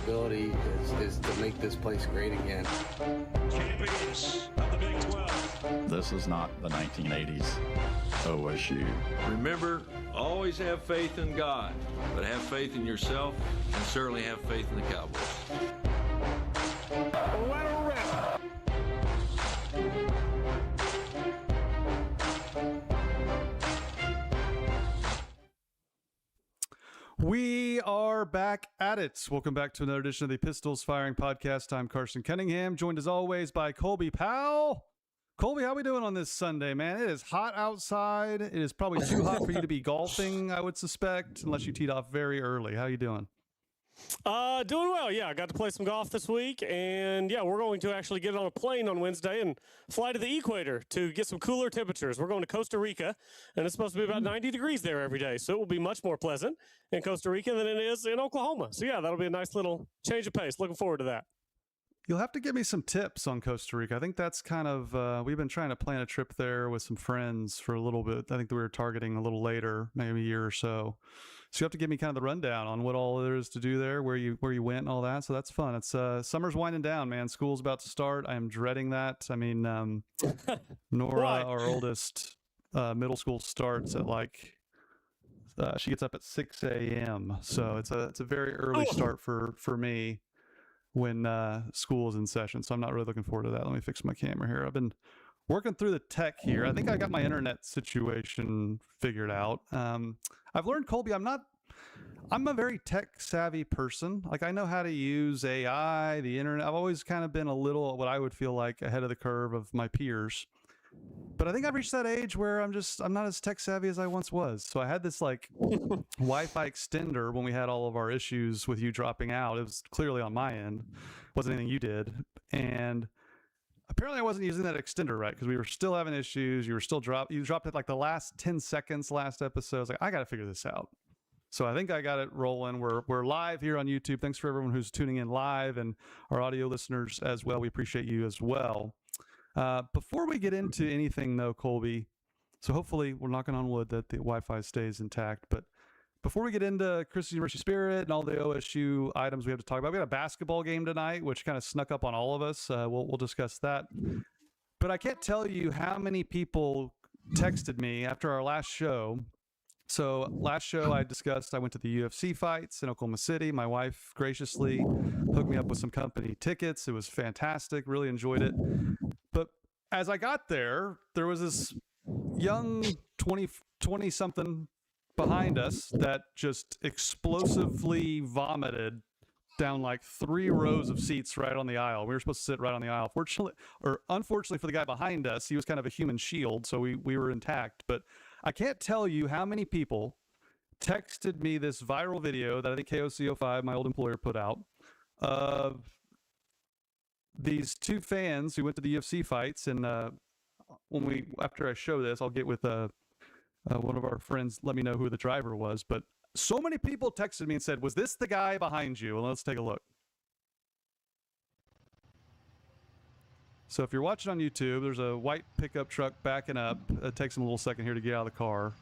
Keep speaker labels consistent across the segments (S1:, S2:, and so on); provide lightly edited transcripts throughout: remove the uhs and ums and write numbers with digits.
S1: responsibility is to make this place great again.
S2: Champions of the Big 12.
S3: This is not the 1980s OSU.
S4: Remember, always have faith in God, but have faith in yourself, and certainly have faith in the Cowboys.
S2: Let her rip.
S5: We are back at it. Welcome back to another edition of the Pistols Firing Podcast. I'm Carson Cunningham, joined as always by Colby Powell. Colby, how we doing on this Sunday, man? It is hot outside. It is probably too hot for you to be golfing, I would suspect, unless you teed off very early. How you doing?
S6: Doing well. Yeah, I got to play some golf this week, and yeah, we're going to actually get on a plane on Wednesday and fly to the equator to get some cooler temperatures. We're going to Costa Rica, and it's supposed to be about 90 degrees there every day, so it will be much more pleasant in Costa Rica than it is in Oklahoma. So yeah, that'll be a nice little change of pace. Looking forward to that.
S5: You'll have to give me some tips on Costa Rica. I think that's kind of, we've been trying to plan a trip there with some friends for a little bit. I think that we were targeting a little later, maybe a year or so. So you have to give me kind of the rundown on what all there is to do there, where you went and all that. So that's fun. It's summer's winding down, man. School's about to start. I am dreading that. I mean, Nora, our oldest, middle school starts at she gets up at 6 a.m. So it's a very early start for me when school is in session. So I'm not really looking forward to that. Let me fix my camera here. I've been working through the tech here. I think I got my internet situation figured out. I've learned, Colby, I'm a very tech savvy person. Like, I know how to use AI, the internet. I've always kind of been a little, what I would feel like, ahead of the curve of my peers. But I think I've reached that age where I'm not as tech savvy as I once was. So I had this Wi-Fi extender when we had all of our issues with you dropping out. It was clearly on my end. It wasn't anything you did. And apparently I wasn't using that extender right, because we were still having issues. You dropped it like the last 10 seconds last episode. I was like, I got to figure this out. So I think I got it rolling. We're live here on YouTube. Thanks for everyone who's tuning in live, and our audio listeners as well. We appreciate you as well. Before we get into anything though, Colby, so hopefully we're knocking on wood that the Wi-Fi stays intact, but before we get into Chris's University Spirit and all the OSU items we have to talk about, we got a basketball game tonight, which kind of snuck up on all of us. We'll discuss that. But I can't tell you how many people texted me after our last show. So last show I discussed, I went to the UFC fights in Oklahoma City. My wife graciously hooked me up with some company tickets. It was fantastic. Really enjoyed it. But as I got there, there was this young 20-something behind us that just explosively vomited down like 3 rows of seats right on the aisle. We were supposed to sit right on the aisle. Unfortunately for the guy behind us, he was kind of a human shield, so we were intact. But I can't tell you how many people texted me this viral video that I think KOCO5, my old employer, put out of these 2 fans who went to the UFC fights. And after I show this, I'll get with one of our friends, let me know who the driver was. But so many people texted me and said, was this the guy behind you? And let's take a look. So if you're watching on YouTube, there's a white pickup truck backing up. It takes them a little second here to get out of the car.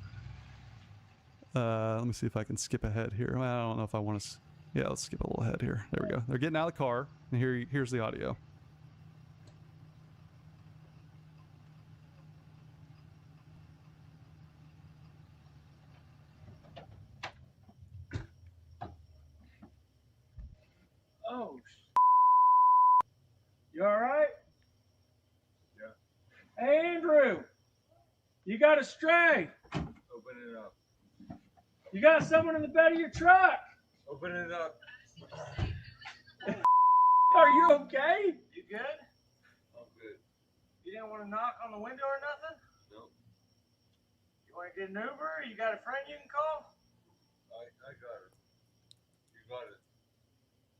S5: Let me see if I can skip ahead here. Well, I don't know if I want to. Yeah, let's skip a little ahead here. There we go. They're getting out of the car, and here's the audio.
S7: Oh, you all right? Yeah. Hey, Andrew, you got a stray.
S8: Open it up.
S7: You got someone in the bed of your truck.
S8: Open it up.
S7: Are you okay?
S8: You good? I'm good.
S7: You didn't want to knock on the window or nothing?
S8: Nope.
S7: You want to get an Uber? You got a friend you can call?
S8: I got it. You got it.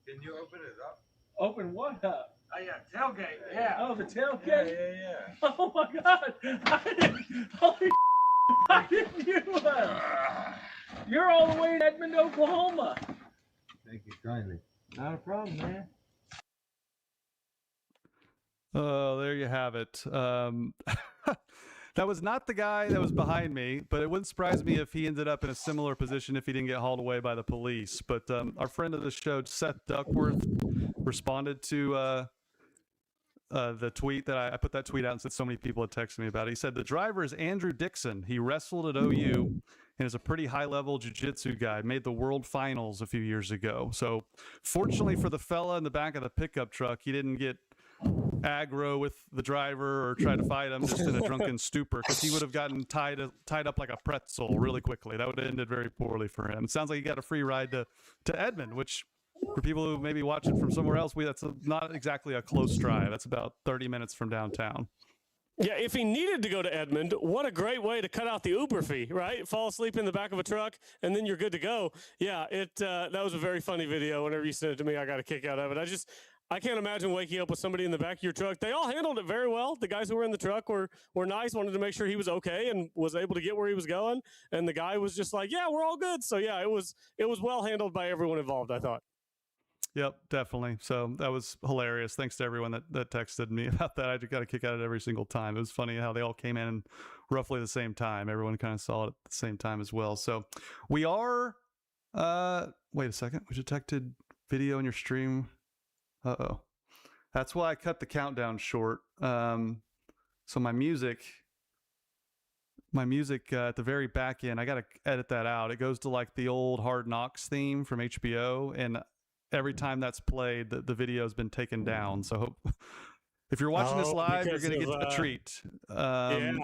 S8: Can you open it up?
S7: Open what up?
S8: Oh, yeah, tailgate. Yeah.
S7: Oh, the tailgate?
S8: Yeah.
S7: Oh, my God. Holy how did you? You're all the way in Edmond, Oklahoma.
S8: Thank you kindly. Not a problem, man.
S5: Oh, there you have it. That was not the guy that was behind me, but it wouldn't surprise me if he ended up in a similar position if he didn't get hauled away by the police. But our friend of the show, Seth Duckworth, responded to the tweet that I put that tweet out and said so many people had texted me about it. He said, the driver is Andrew Dixon. He wrestled at OU and is a pretty high-level jiu-jitsu guy. Made the world finals a few years ago. So fortunately for the fella in the back of the pickup truck, he didn't get aggro with the driver or try to fight him just in a drunken stupor, because he would have gotten tied up like a pretzel really quickly. That would have ended very poorly for him. It sounds like he got a free ride to Edmond, which for people who maybe watch it from somewhere else, that's not exactly a close drive. That's about 30 minutes from downtown.
S6: Yeah, if he needed to go to Edmond, what a great way to cut out the Uber fee, right? Fall asleep in the back of a truck, and then you're good to go. Yeah, that was a very funny video. Whenever you sent it to me, I got a kick out of it. I can't imagine waking up with somebody in the back of your truck. They all handled it very well. The guys who were in the truck were nice, wanted to make sure he was okay and was able to get where he was going. And the guy was just like, yeah, we're all good. So, yeah, it was well handled by everyone involved, I thought.
S5: Yep, definitely. So that was hilarious. Thanks to everyone that texted me about that. I just got a kick out of it every single time. It was funny how they all came in roughly the same time. Everyone kind of saw it at the same time as well. So we are, wait a second. We detected video in your stream. Uh-oh. That's why I cut the countdown short. So my music at the very back end, I got to edit that out. It goes to like the old Hard Knocks theme from HBO, and every time that's played, the video has been taken down. So if you're watching this live, you're going to get a treat.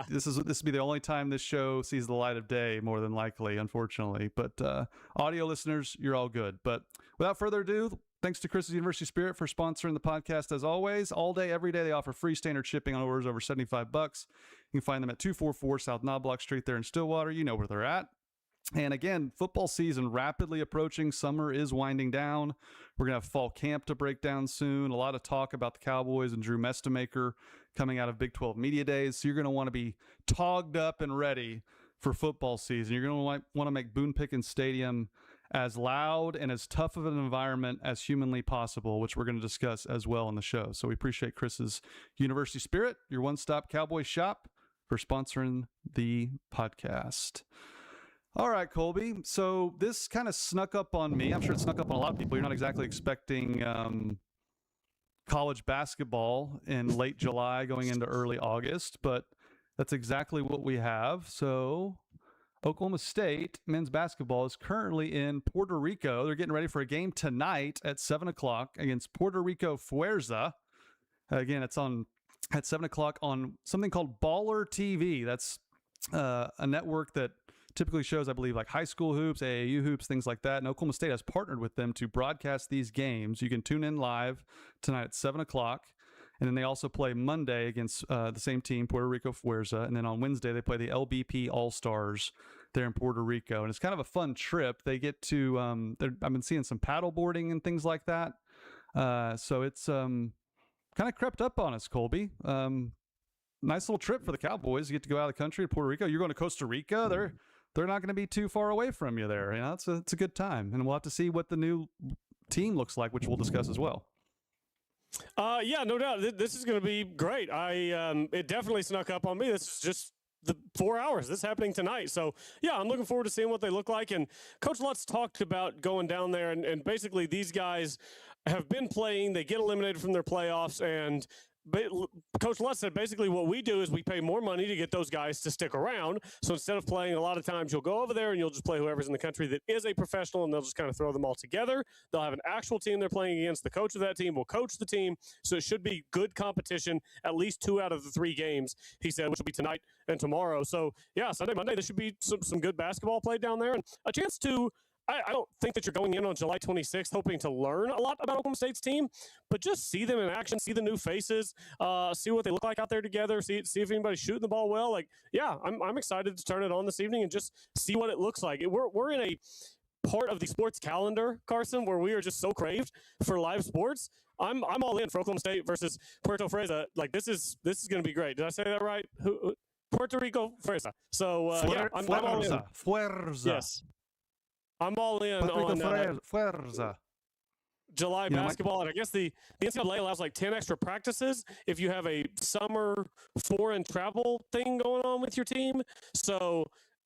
S5: This will be the only time this show sees the light of day, more than likely, unfortunately. But audio listeners, you're all good. But without further ado, thanks to Chris's University Spirit for sponsoring the podcast. As always, all day, every day, they offer free standard shipping on orders over $75. You can find them at 244 South Knobloch Street there in Stillwater. You know where they're at. And again, football season rapidly approaching. Summer is winding down. We're going to have fall camp to break down soon. A lot of talk about the Cowboys and Drew Mestemaker coming out of Big 12 Media Days. So you're going to want to be togged up and ready for football season. You're going to want to make Boone Pickens Stadium as loud and as tough of an environment as humanly possible, which we're going to discuss as well on the show. So we appreciate Chris's University Spirit, your one-stop Cowboy shop, for sponsoring the podcast. All right, Colby. So this kind of snuck up on me. I'm sure it snuck up on a lot of people. You're not exactly expecting college basketball in late July going into early August, but that's exactly what we have. So Oklahoma State men's basketball is currently in Puerto Rico. They're getting ready for a game tonight at 7 o'clock against Puerto Rico Fuerza. Again, it's on at 7 o'clock on something called Baller TV. That's a network that typically shows, I believe, like high school hoops, AAU hoops, things like that. And Oklahoma State has partnered with them to broadcast these games. You can tune in live tonight at 7 o'clock. And then they also play Monday against the same team, Puerto Rico Fuerza. And then on Wednesday, they play the LBP All-Stars there in Puerto Rico. And it's kind of a fun trip. They get to, I've been seeing some paddle boarding and things like that. So it's kind of crept up on us, Colby. Nice little trip for the Cowboys. You get to go out of the country to Puerto Rico. You're going to Costa Rica. They're not going to be too far away from you there. You know, it's a good time. And we'll have to see what the new team looks like, which we'll discuss as well.
S6: Yeah, no doubt. This is going to be great. It definitely snuck up on me. This is just the 4 hours. This is happening tonight. So, yeah, I'm looking forward to seeing what they look like. And Coach Lutz talked about going down there, and basically these guys have been playing. They get eliminated from their playoffs, and Coach Lutz said basically what we do is we pay more money to get those guys to stick around. So instead of playing, a lot of times you'll go over there and you'll just play whoever's in the country that is a professional, and they'll just kind of throw them all together. They'll have an actual team they're playing against. The coach of that team will coach the team. So it should be good competition, at least 2 out of the 3 games, he said, which will be tonight and tomorrow. So, yeah, Sunday, Monday, there should be some good basketball played down there, and a chance to I don't think that you're going in on July 26th hoping to learn a lot about Oklahoma State's team, but just see them in action, see the new faces, see what they look like out there together, see if anybody's shooting the ball well. Like, yeah, I'm excited to turn it on this evening and just see what it looks like. We're in a part of the sports calendar, Carson, where we are just so craved for live sports. I'm all in for Oklahoma State versus Puerto Freza. Like, this is going to be great. Did I say that right? Puerto Rico Freza. So yeah, I'm all in.
S5: Fuerza.
S6: Yes. I'm all in
S5: Puerto
S6: on
S5: Rico Fuerza.
S6: July basketball, and I guess the NCAA allows like 10 extra practices if you have a summer foreign travel thing going on with your team. So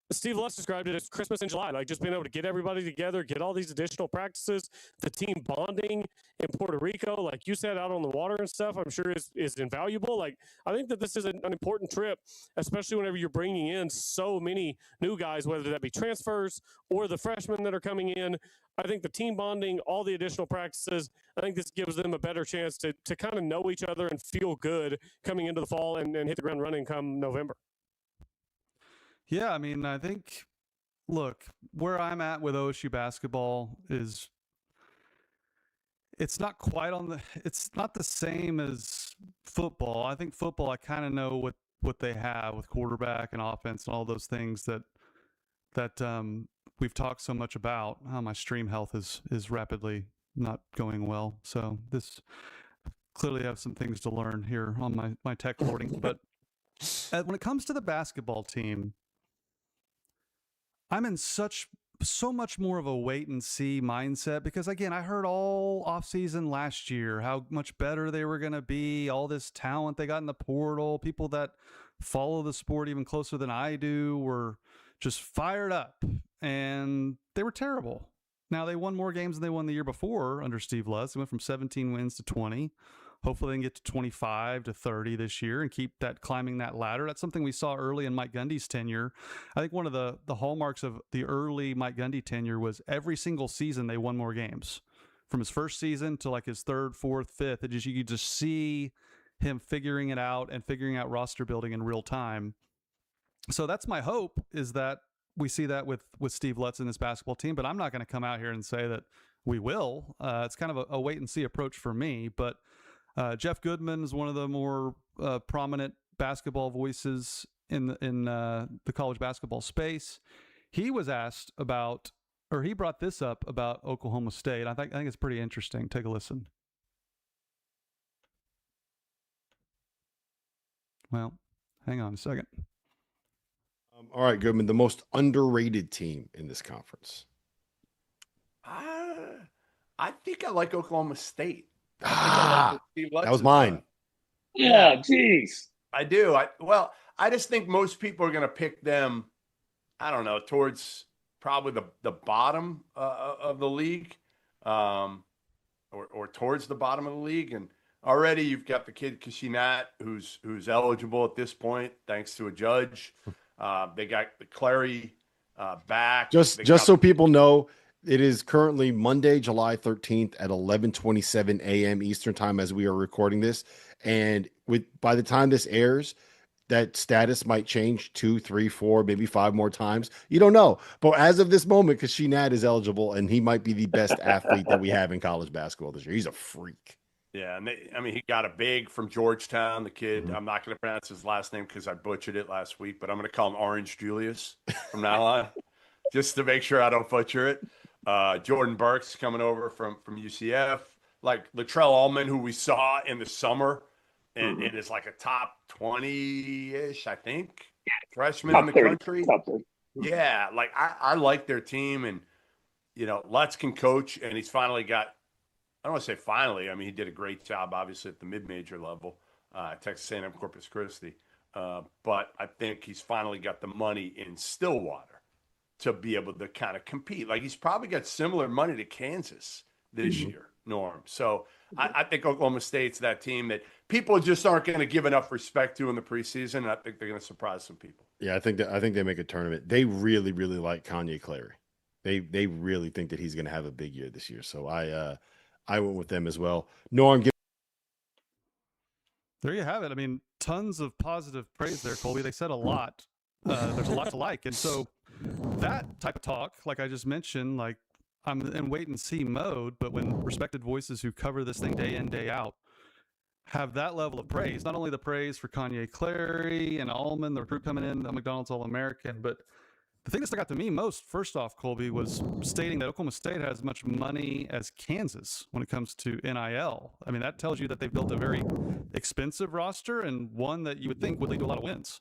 S6: Steve Lutz described it as Christmas in July, like just being able to get everybody together, get all these additional practices, the team bonding in Puerto Rico, like you said, out on the water and stuff, I'm sure is invaluable. Like, I think that this is an important trip, especially whenever you're bringing in so many new guys, whether that be transfers or the freshmen that are coming in. I think the team bonding, all the additional practices, I think this gives them a better chance to kind of know each other and feel good coming into the fall and hit the ground running come November.
S5: Yeah, I mean, I think, look, where I'm at with OSU basketball is it's not quite it's not the same as football. I think football, I kind of know what they have with quarterback and offense and all those things that we've talked so much about. My stream health is rapidly not going well. So this clearly have some things to learn here on my tech boarding. But when it comes to the basketball team, I'm in so much more of a wait and see mindset because, again, I heard all offseason last year how much better they were going to be, all this talent they got in the portal, people that follow the sport even closer than I do were just fired up, and they were terrible. Now, they won more games than they won the year before under Steve Lutz. They went from 17 wins to 20. Hopefully they can get to 25 to 30 this year and keep that climbing that ladder. That's something we saw early in Mike Gundy's tenure. I think one of the hallmarks of the early Mike Gundy tenure was every single season they won more games. From his first season to like his third, fourth, fifth, you could just see him figuring it out and figuring out roster building in real time. So that's my hope, is that we see that with Steve Lutz and this basketball team, but I'm not going to come out here and say that we will. It's kind of a wait and see approach for me, but Jeff Goodman is one of the more prominent basketball voices in the college basketball space. He was asked about, or he brought this up about Oklahoma State. I think it's pretty interesting. Take a listen. Well, hang on a second.
S9: All right, Goodman, the most underrated team in this conference.
S10: I think I like Oklahoma State.
S9: That was mine.
S7: Yeah, geez.
S10: I do. I just think most people are going to pick them, I don't know, towards probably the bottom of the league, or towards the bottom of the league. And already you've got the kid Kashinat, who's eligible at this point, thanks to a judge. They got the Clary back.
S9: Just so people know, it is currently Monday, July 13th at 11:27 a.m. Eastern time as we are recording this. And by the time this airs, that status might change 2, 3, 4, maybe 5 more times. You don't know. But as of this moment, Kashinat is eligible, and he might be the best athlete that we have in college basketball this year. He's a freak.
S10: Yeah, and he got a big from Georgetown, the kid. Mm-hmm. I'm not going to pronounce his last name because I butchered it last week, but I'm going to call him Orange Julius from now on, just to make sure I don't butcher it. Jordan Burks coming over from UCF, like Latrell Allman, who we saw in the summer, and is like a top 20-ish, I think, freshman in the country. Yeah, like I like their team, and Lutz can coach, and he's finally got. I don't want to say finally. I mean, he did a great job, obviously, at the mid-major level, Texas A&M Corpus Christi. But I think he's finally got the money in Stillwater to be able to kind of compete. Like, he's probably got similar money to Kansas this year, Norm. So I think Oklahoma State's that team that people just aren't going to give enough respect to in the preseason, and I think they're going to surprise some people.
S9: Yeah, I think they make a tournament. They really, really like Kanye Clary. They really think that he's going to have a big year this year. So I went with them as well. Norm,
S5: there you have it. I mean, tons of positive praise there, Colby. They said a lot. There's a lot to like. And so that type of talk, like I just mentioned, like I'm in wait and see mode, but when respected voices who cover this thing day in, day out have that level of praise, not only the praise for Kanye Clary and Allman, the recruit coming in, the McDonald's All-American, but the thing that stuck out to me most, first off, Colby, was stating that Oklahoma State has as much money as Kansas when it comes to NIL. I mean, that tells you that they've built a very expensive roster and one that you would think would lead to a lot of wins.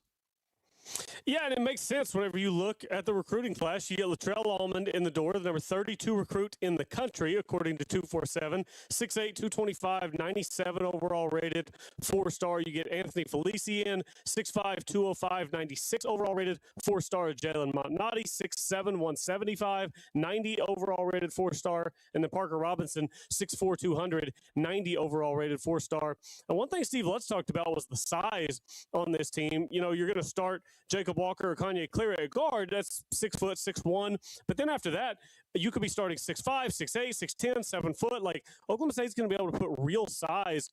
S6: Yeah, and it makes sense whenever you look at the recruiting class. You get Latrell Almond in the door, the number 32 recruit in the country, according to 247. 6'8", 225, 97 overall rated, 4-star. You get Anthony Felici in, 6'5", 205, 96 overall rated, 4-star. Jalen Montnati, 6'7", 175, 90 overall rated, 4-star. And then Parker Robinson, 6'4", 200, 90 overall rated, 4-star. And one thing Steve Lutz talked about was the size on this team. You know, you're going to start Jacob Walker or Kanye Cleary at guard. That's 6 foot, 6'1". But then after that, you could be starting 6'5", 6'8", 6'10", 7 foot. Like, Oklahoma State's going to be able to put real size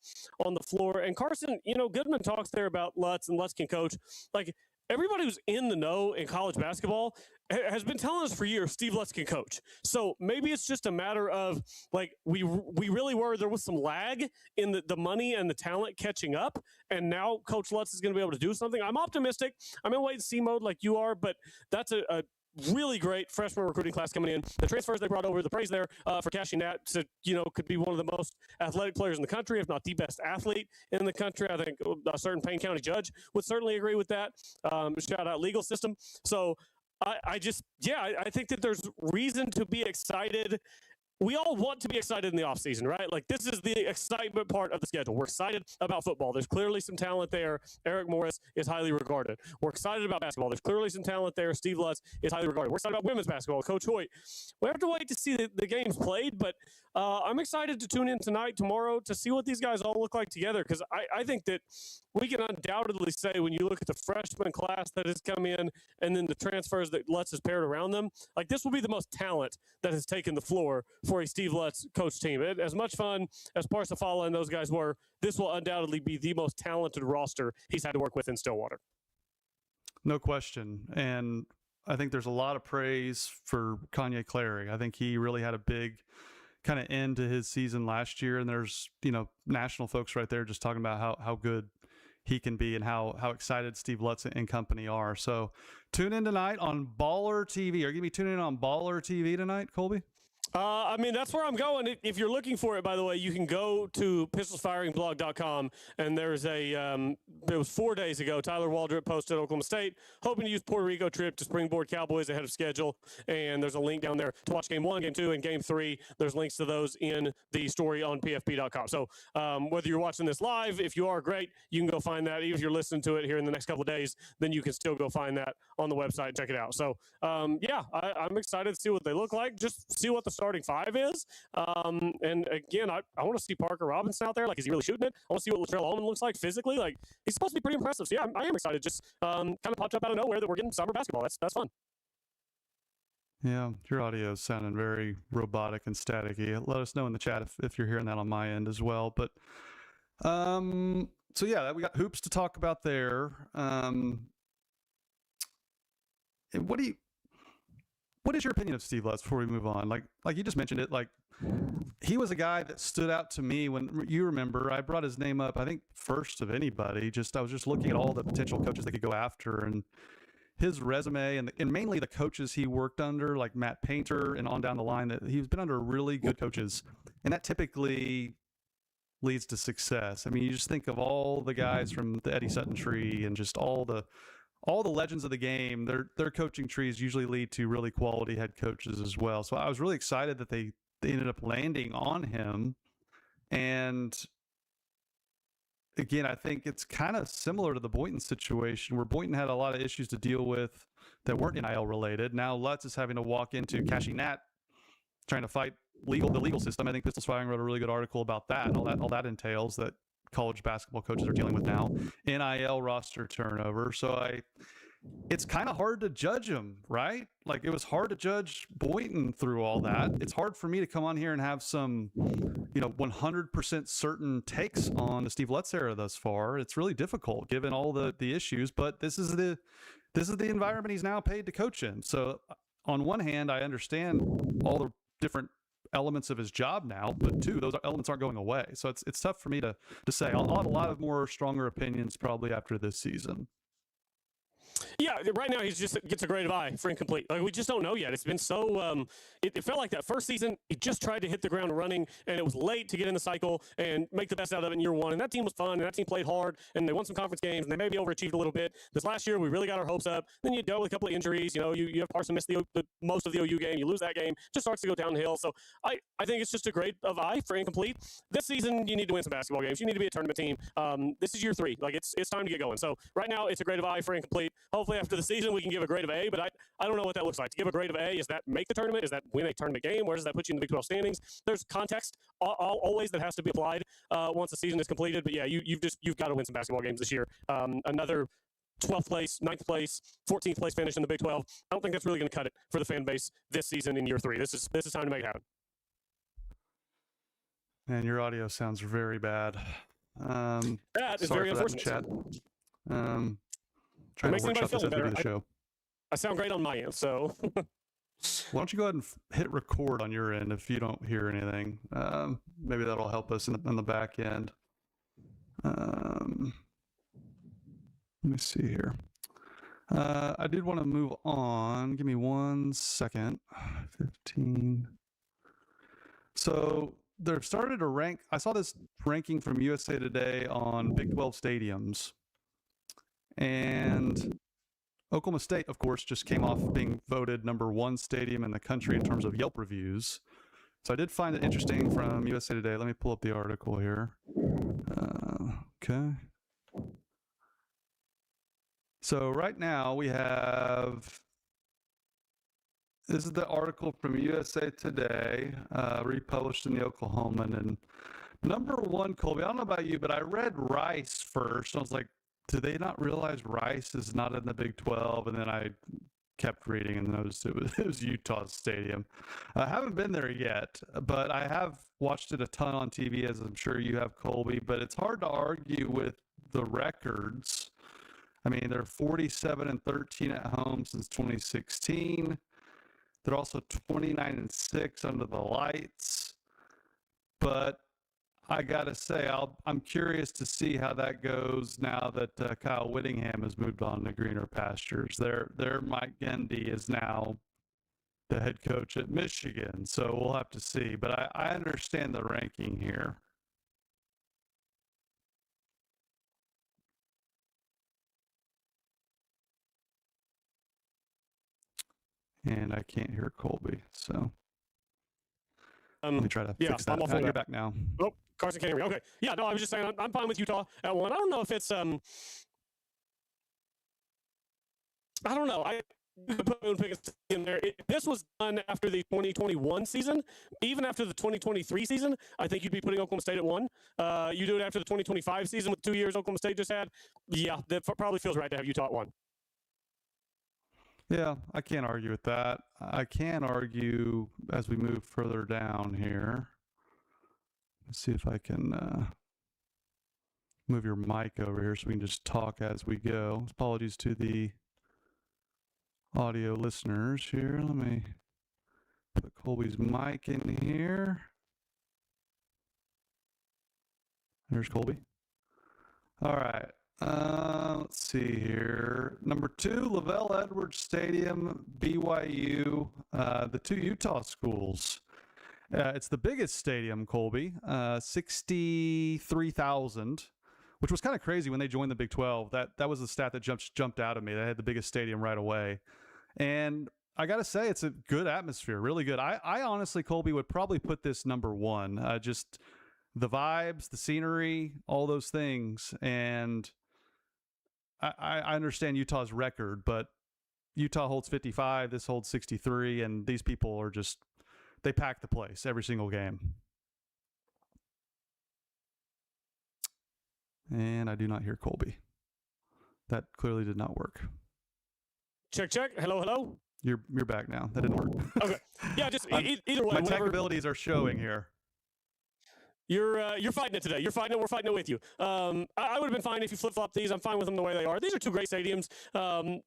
S6: on the floor. And Carson, you know, Goodman talks there about Lutz, and Lutz can coach. Like, everybody who's in the know in college basketball has been telling us for years Steve Lutz can coach. So maybe it's just a matter of, like, we really were, there was some lag in the money and the talent catching up, and now Coach Lutz is going to be able to do something. I'm optimistic. I'm in wait-and-see mode like you are, but that's a really great freshman recruiting class coming in. The transfers they brought over, the praise there for cashing that to, you know, could be one of the most athletic players in the country, if not the best athlete in the country. I think a certain Payne County judge would certainly agree with that. Shout out legal system. So I think that there's reason to be excited. We all want to be excited in the offseason, right? Like, this is the excitement part of the schedule. We're excited about football. There's clearly some talent there. Eric Morris is highly regarded. We're excited about basketball. There's clearly some talent there. Steve Lutz is highly regarded. We're excited about women's basketball. Coach Hoyt. We have to wait to see the games played, but I'm excited to tune in tonight, tomorrow, to see what these guys all look like together, because I think that we can undoubtedly say, when you look at the freshman class that has come in and then the transfers that Lutz has paired around them, like, this will be the most talent that has taken the floor for a Steve Lutz coach team. As much fun as Parsifala and those guys were, this will undoubtedly be the most talented roster he's had to work with in Stillwater.
S5: No question. And I think there's a lot of praise for Kanye Clary. I think he really had a big kind of end to his season last year. And there's, you know, national folks right there just talking about how good he can be and how excited Steve Lutz and company are. So tune in tonight on Baller TV. Are you going to be tuning in on Baller TV tonight, Colby?
S6: I mean, that's where I'm going. If you're looking for it, by the way, you can go to pistolsfiringblog.com, and there's it was 4 days ago, Tyler Waldrop posted Oklahoma State, hoping to use Puerto Rico trip to springboard Cowboys ahead of schedule, and there's a link down there to watch Game 1, Game 2, and Game 3. There's links to those in the story on pfp.com. So whether you're watching this live, if you are, great, you can go find that. Even if you're listening to it here in the next couple of days, then you can still go find that on the website and check it out. So, I'm excited to see what they look like, just see what the starting five is. And again, I want to see Parker Robinson out there. Like, is he really shooting it? I want to see what Latrell Almond looks like physically. Like, he's supposed to be pretty impressive. So yeah, I am excited. Just kind of popped up out of nowhere that we're getting summer basketball. That's fun.
S5: Yeah, your audio is sounding very robotic and staticky. Let us know in the chat if you're hearing that on my end as well. But so yeah, we got hoops to talk about there. What is your opinion of Steve Lutz before we move on? Like you just mentioned it, like, he was a guy that stood out to me when, you remember, I brought his name up, I think first of anybody. I was just looking at all the potential coaches they could go after, and his resume and mainly the coaches he worked under, like Matt Painter and on down the line, that he's been under really good coaches, and that typically leads to success. I mean, you just think of all the guys from the Eddie Sutton tree and just all the legends of the game. Their coaching trees usually lead to really quality head coaches as well. So I was really excited that they ended up landing on him. And again, I think it's kind of similar to the Boynton situation, where Boynton had a lot of issues to deal with that weren't NIL related. Now Lutz is having to walk into cashing that, trying to fight the legal system. I think Pistols Firing wrote a really good article about that and all that entails that college basketball coaches are dealing with now. NIL roster turnover. So it's kind of hard to judge him, right? Like, it was hard to judge Boynton through all that. It's hard for me to come on here and have some, 100% certain takes on the Steve Lutz era thus far. It's really difficult given all the issues, but this is the environment he's now paid to coach in. So on one hand, I understand all the different elements of his job now, but two, those elements aren't going away. So it's tough for me to say. I'll have a lot of more stronger opinions probably after this season.
S6: Yeah, right now he just gets a grade of I for incomplete. Like, we just don't know yet. It's been so. It felt like that first season, he just tried to hit the ground running, and it was late to get in the cycle and make the best out of it in year one. And that team was fun, and that team played hard, and they won some conference games, and they maybe overachieved a little bit. This last year, we really got our hopes up. Then you dealt with a couple of injuries. You know, you have Carson miss the most of the OU game. You lose that game, just starts to go downhill. So I think it's just a grade of I for incomplete. This season, you need to win some basketball games. You need to be a tournament team. This is year 3. Like, it's time to get going. So right now, it's a grade of I for incomplete. Hopefully, after the season, we can give a grade of A, but I don't know what that looks like. To give a grade of A, is that make the tournament? Is that win a tournament game? Where does that put you in the Big 12 standings? There's context always that has to be applied once the season is completed. But yeah, you've got to win some basketball games this year. Another 12th place, 9th place, 14th place finish in the Big 12. I don't think that's really going to cut it for the fan base this season in year 3. This is time to make it happen.
S5: Man, your audio sounds very bad.
S6: That is
S5: sorry
S6: very
S5: for that,
S6: unfortunate.
S5: Chat. Trying to workshop this at the beginning of the show.
S6: I sound great on my end, so.
S5: Why don't you go ahead and hit record on your end if you don't hear anything? Maybe that'll help us on the back end. Let me see here. I did want to move on. Give me 1 second. 15. So they've started to rank. I saw this ranking from USA Today on Big 12 stadiums. And Oklahoma State, of course, just came off being voted #1 stadium in the country in terms of Yelp reviews. So I did find it interesting from USA Today. Let me pull up the article here. Okay. So right now we have, this is the article from USA Today, republished in the Oklahoman. And #1, Colby, I don't know about you, but I read Rice first. I was like, do they not realize Rice is not in the Big 12? And then I kept reading and noticed it was Utah Stadium. I haven't been there yet, but I have watched it a ton on TV, as I'm sure you have, Colby. But it's hard to argue with the records. I mean, they're 47-13 at home since 2016. They're also 29-6 under the lights. But I gotta say, I'm curious to see how that goes now that Kyle Whittingham has moved on to greener pastures. Their Mike Gundy is now the head coach at Michigan, so we'll have to see. But I understand the ranking here. And I can't hear Colby, so let me try to fix that. You're back now.
S6: Oh, Carson can't hear me. Okay. Yeah, no, I was just saying I'm fine with Utah at 1. I don't know if it's I don't know. I put in there. This was done after the 2021 season. Even after the 2023 season, I think you'd be putting Oklahoma State at 1. You do it after the 2025 season with 2 years Oklahoma State just had. Yeah, that probably feels right to have Utah at 1.
S5: Yeah, I can't argue with that. I can argue as we move further down here. Let's see if I can move your mic over here so we can just talk as we go. Apologies to the audio listeners here. Let me put Colby's mic in here. There's Colby. All right. Let's see here. #2, Lavelle Edwards Stadium, BYU, the 2 Utah schools. It's the biggest stadium, Colby, 63,000, which was kind of crazy when they joined the Big 12. That was the stat that jumped out at me. They had the biggest stadium right away. And I got to say, it's a good atmosphere, really good. I honestly, Colby, would probably put this #1. Just the vibes, the scenery, all those things. And I understand Utah's record, but Utah holds 55, this holds 63, and these people are just, they pack the place every single game. And I do not hear Colby. That clearly did not work.
S6: Check. Hello.
S5: You're back now. That didn't work.
S6: Okay. Yeah, just either way.
S5: My tech abilities are showing here.
S6: You're fighting it today. You're fighting it. We're fighting it with you. I would have been fine if you flip-flop these. I'm fine with them the way they are. These are 2 great stadiums.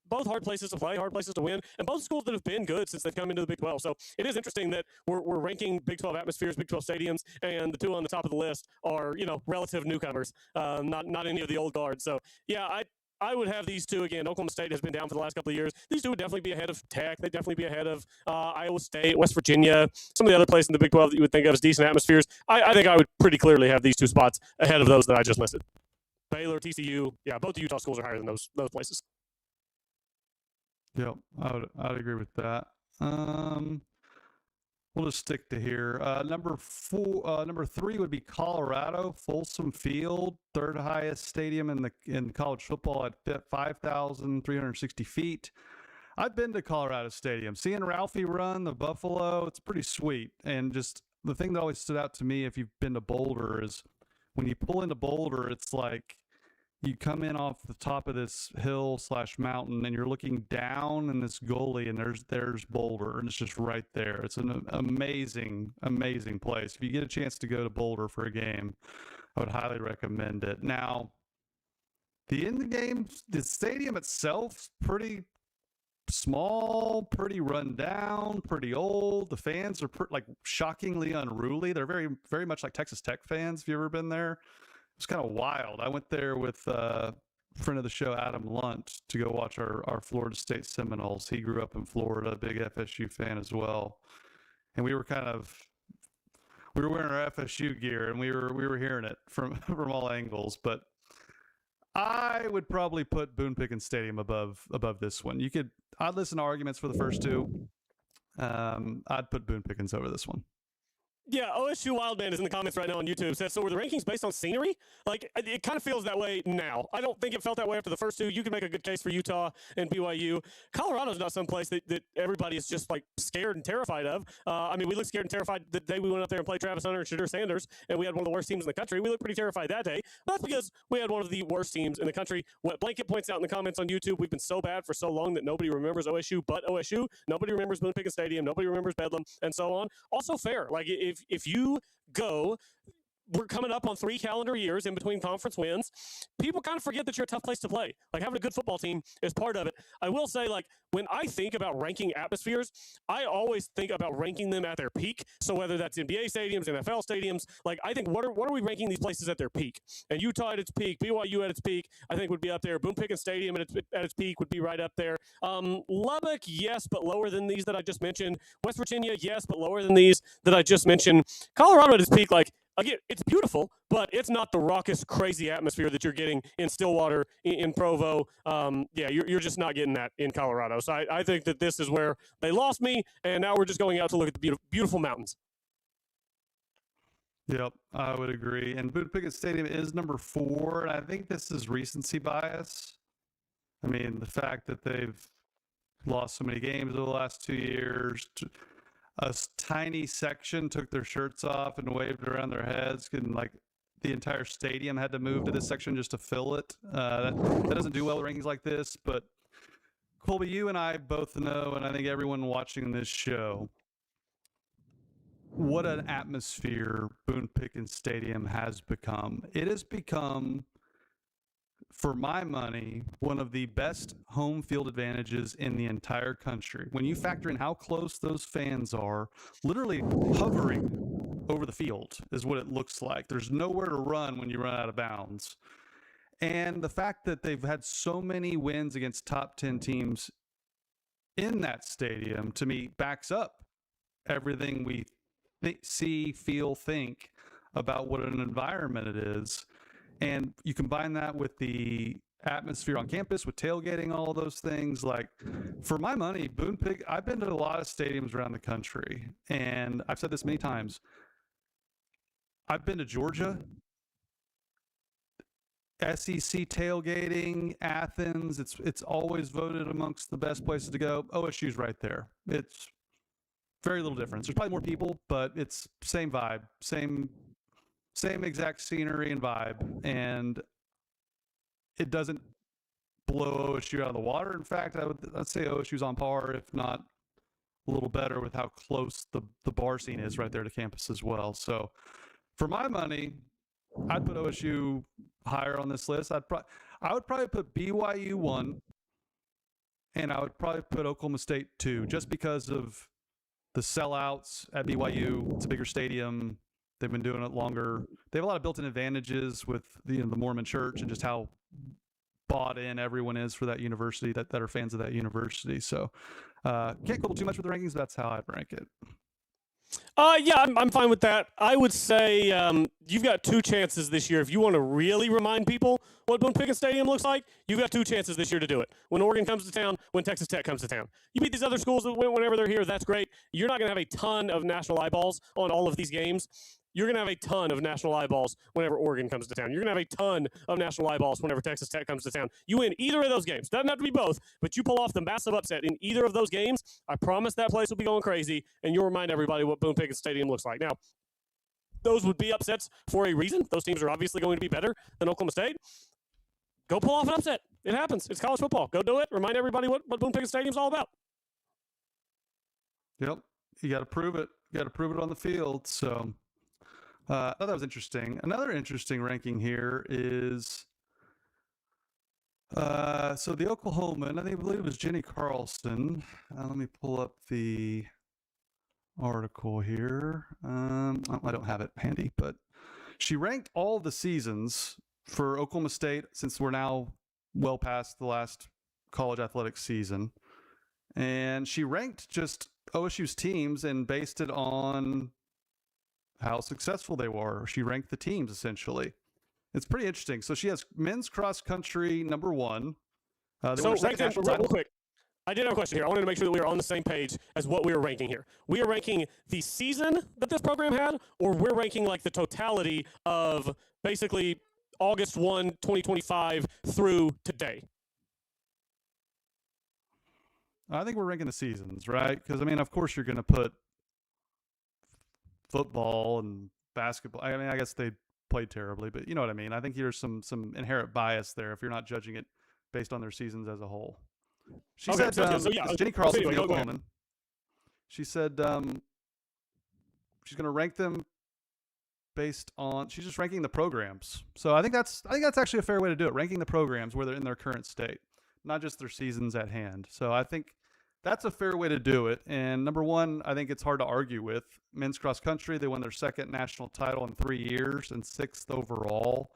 S6: Both hard places to play, hard places to win, and both schools that have been good since they've come into the Big 12. So it is interesting that we're ranking Big 12 atmospheres, Big 12 stadiums, and the 2 on the top of the list are, relative newcomers, not any of the old guards. So yeah, I would have these two again. Oklahoma State has been down for the last couple of years. These two would definitely be ahead of Tech. They'd definitely be ahead of Iowa State, West Virginia, some of the other places in the Big 12 that you would think of as decent atmospheres. I think I would pretty clearly have these two spots ahead of those that I just listed. Baylor, TCU, yeah, both the Utah schools are higher than those places.
S5: Yep, I'd agree with that. We'll just stick to here. Number 3 would be Colorado, Folsom Field, third highest stadium in college football at 5,360 feet. I've been to Colorado Stadium. Seeing Ralphie run the Buffalo, it's pretty sweet. And just the thing that always stood out to me, if you've been to Boulder, is when you pull into Boulder, it's like you come in off the top of this hill/mountain and you're looking down in this gully, and there's Boulder, and it's just right there. It's an amazing place. If you get a chance to go to Boulder for a game, I would highly recommend it. Now, the stadium itself, pretty small, pretty run down, pretty old. The fans are shockingly unruly. They're very, very much like Texas Tech fans. Have you ever been there? It's kind of wild. I went there with a friend of the show, Adam Lunt, to go watch our Florida State Seminoles. He grew up in Florida, big FSU fan as well. And we were wearing our FSU gear, and we were hearing it from all angles. But I would probably put Boone Pickens Stadium above this one. I'd listen to arguments for the first two. I'd put Boone Pickens over this one.
S6: Yeah, OSU Wildman is in the comments right now on YouTube. Says, so were the rankings based on scenery? Like, it kind of feels that way now. I don't think it felt that way after the first two. You can make a good case for Utah and BYU. Colorado's not some place that everybody is just, like, scared and terrified of. I mean, we looked scared and terrified the day we went up there and played Travis Hunter and Shadur Sanders, and we had one of the worst teams in the country. We looked pretty terrified that day. But that's because we had one of the worst teams in the country. What Blanket points out in the comments on YouTube, we've been so bad for so long that nobody remembers OSU but OSU. Nobody remembers Boone Pickens Stadium. Nobody remembers Bedlam, and so on. Also fair. Like, if you go, we're coming up on 3 calendar years in between conference wins. People kind of forget that you're a tough place to play. Like, having a good football team is part of it. I will say, like, when I think about ranking atmospheres, I always think about ranking them at their peak. So whether that's NBA stadiums, NFL stadiums, like, I think what are we ranking these places at their peak? And Utah at its peak, BYU at its peak, I think would be up there. Boone Pickens Stadium at its peak would be right up there. Lubbock, yes, but lower than these that I just mentioned. West Virginia, yes, but lower than these that I just mentioned. Colorado at its peak, like, again, it's beautiful, but it's not the raucous, crazy atmosphere that you're getting in Stillwater, in Provo. Yeah, you're just not getting that in Colorado. So I think that this is where they lost me, and now we're just going out to look at the beautiful mountains.
S5: Yep, I would agree. And Boone Pickens Stadium is number 4, and I think this is recency bias. I mean, the fact that they've lost so many games over the last 2 years. A tiny section took their shirts off and waved around their heads, and like the entire stadium had to move to this section just to fill it. That doesn't do well with rankings like this. But Colby, you and I both know, and I think everyone watching this show, what an atmosphere Boone Pickens Stadium has become. It has become, for my money, one of the best home field advantages in the entire country. When you factor in how close those fans are, literally hovering over the field is what it looks like. There's nowhere to run when you run out of bounds. And the fact that they've had so many wins against top 10 teams in that stadium, to me, backs up everything we see, feel, think about what an environment it is. And you combine that with the atmosphere on campus, with tailgating, all of those things. Like, for my money, I've been to a lot of stadiums around the country, and I've said this many times. I've been to Georgia, SEC tailgating, Athens. It's always voted amongst the best places to go. OSU's right there. It's very little difference. There's probably more people, but it's same vibe, same exact scenery and vibe, and it doesn't blow OSU out of the water. In fact, I'd say OSU's on par, if not a little better, with how close the bar scene is right there to campus as well. So for my money, I'd put OSU higher on this list. I would probably put BYU 1, and I would probably put Oklahoma State 2, just because of the sellouts at BYU. It's a bigger stadium. They've been doing it longer. They have a lot of built-in advantages with the Mormon Church and just how bought in everyone is for that university that are fans of that university. So can't quibble too much with the rankings. That's how I'd rank it.
S6: Yeah, I'm fine with that. I would say you've got two chances this year. If you want to really remind people what Boone Pickens Stadium looks like, you've got two chances this year to do it. When Oregon comes to town, when Texas Tech comes to town. You beat these other schools whenever they're here, that's great. You're not going to have a ton of national eyeballs on all of these games. You're going to have a ton of national eyeballs whenever Oregon comes to town. You're going to have a ton of national eyeballs whenever Texas Tech comes to town. You win either of those games. Doesn't have to be both, but you pull off the massive upset in either of those games, I promise that place will be going crazy, and you'll remind everybody what Boone Pickens Stadium looks like. Now, those would be upsets for a reason. Those teams are obviously going to be better than Oklahoma State. Go pull off an upset. It happens. It's college football. Go do it. Remind everybody what Boone Pickens Stadium's all about.
S5: Yep. You got to prove it. You got to prove it on the field. So I thought that was interesting. Another interesting ranking here is so the Oklahoman, I believe it was Jenny Carlson. Let me pull up the article here. I don't have it handy, but she ranked all the seasons for Oklahoma State since we're now well past the last college athletics season. And she ranked just OSU's teams and based it on how successful they were. She ranked the teams essentially. It's pretty interesting. So she has men's cross country number 1.
S6: So real quick, I did have a question here. I wanted to make sure that we were on the same page as what we were ranking here. We are ranking the season that this program had, or we're ranking like the totality of basically August 1, 2025 through today?
S5: I think we're ranking the seasons, right? Because, I mean, of course you're going to put football and basketball. I mean, I guess they played terribly, but you know what I mean? I think there's some inherent bias there if you're not judging it based on their seasons as a whole. She said, Jenny Carlson, the Oklahoman, she said she's going to rank them based on, she's just ranking the programs. So I think that's actually a fair way to do it, ranking the programs where they're in their current state, not just their seasons at hand. So I think that's a fair way to do it. And number 1, I think it's hard to argue with. Men's cross country, they won their second national title in 3 years and 6th overall.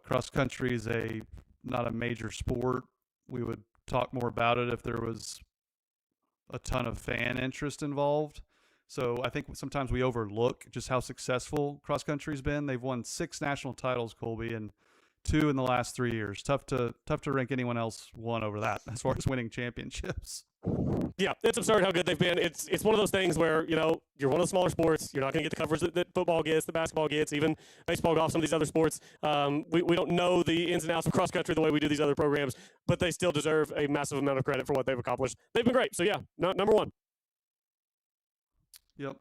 S5: Cross country is not a major sport. We would talk more about it if there was a ton of fan interest involved. So I think sometimes we overlook just how successful cross country's been. They've won 6 national titles, Colby, and 2 in the last 3 years. Tough to rank anyone else one over that as far as winning championships.
S6: Yeah, it's absurd how good they've been. It's one of those things where, you're one of the smaller sports. You're not going to get the coverage that football gets, the basketball gets, even baseball, golf, some of these other sports. We don't know the ins and outs of cross country the way we do these other programs, but they still deserve a massive amount of credit for what they've accomplished. They've been great. So, yeah, number 1.
S5: Yep.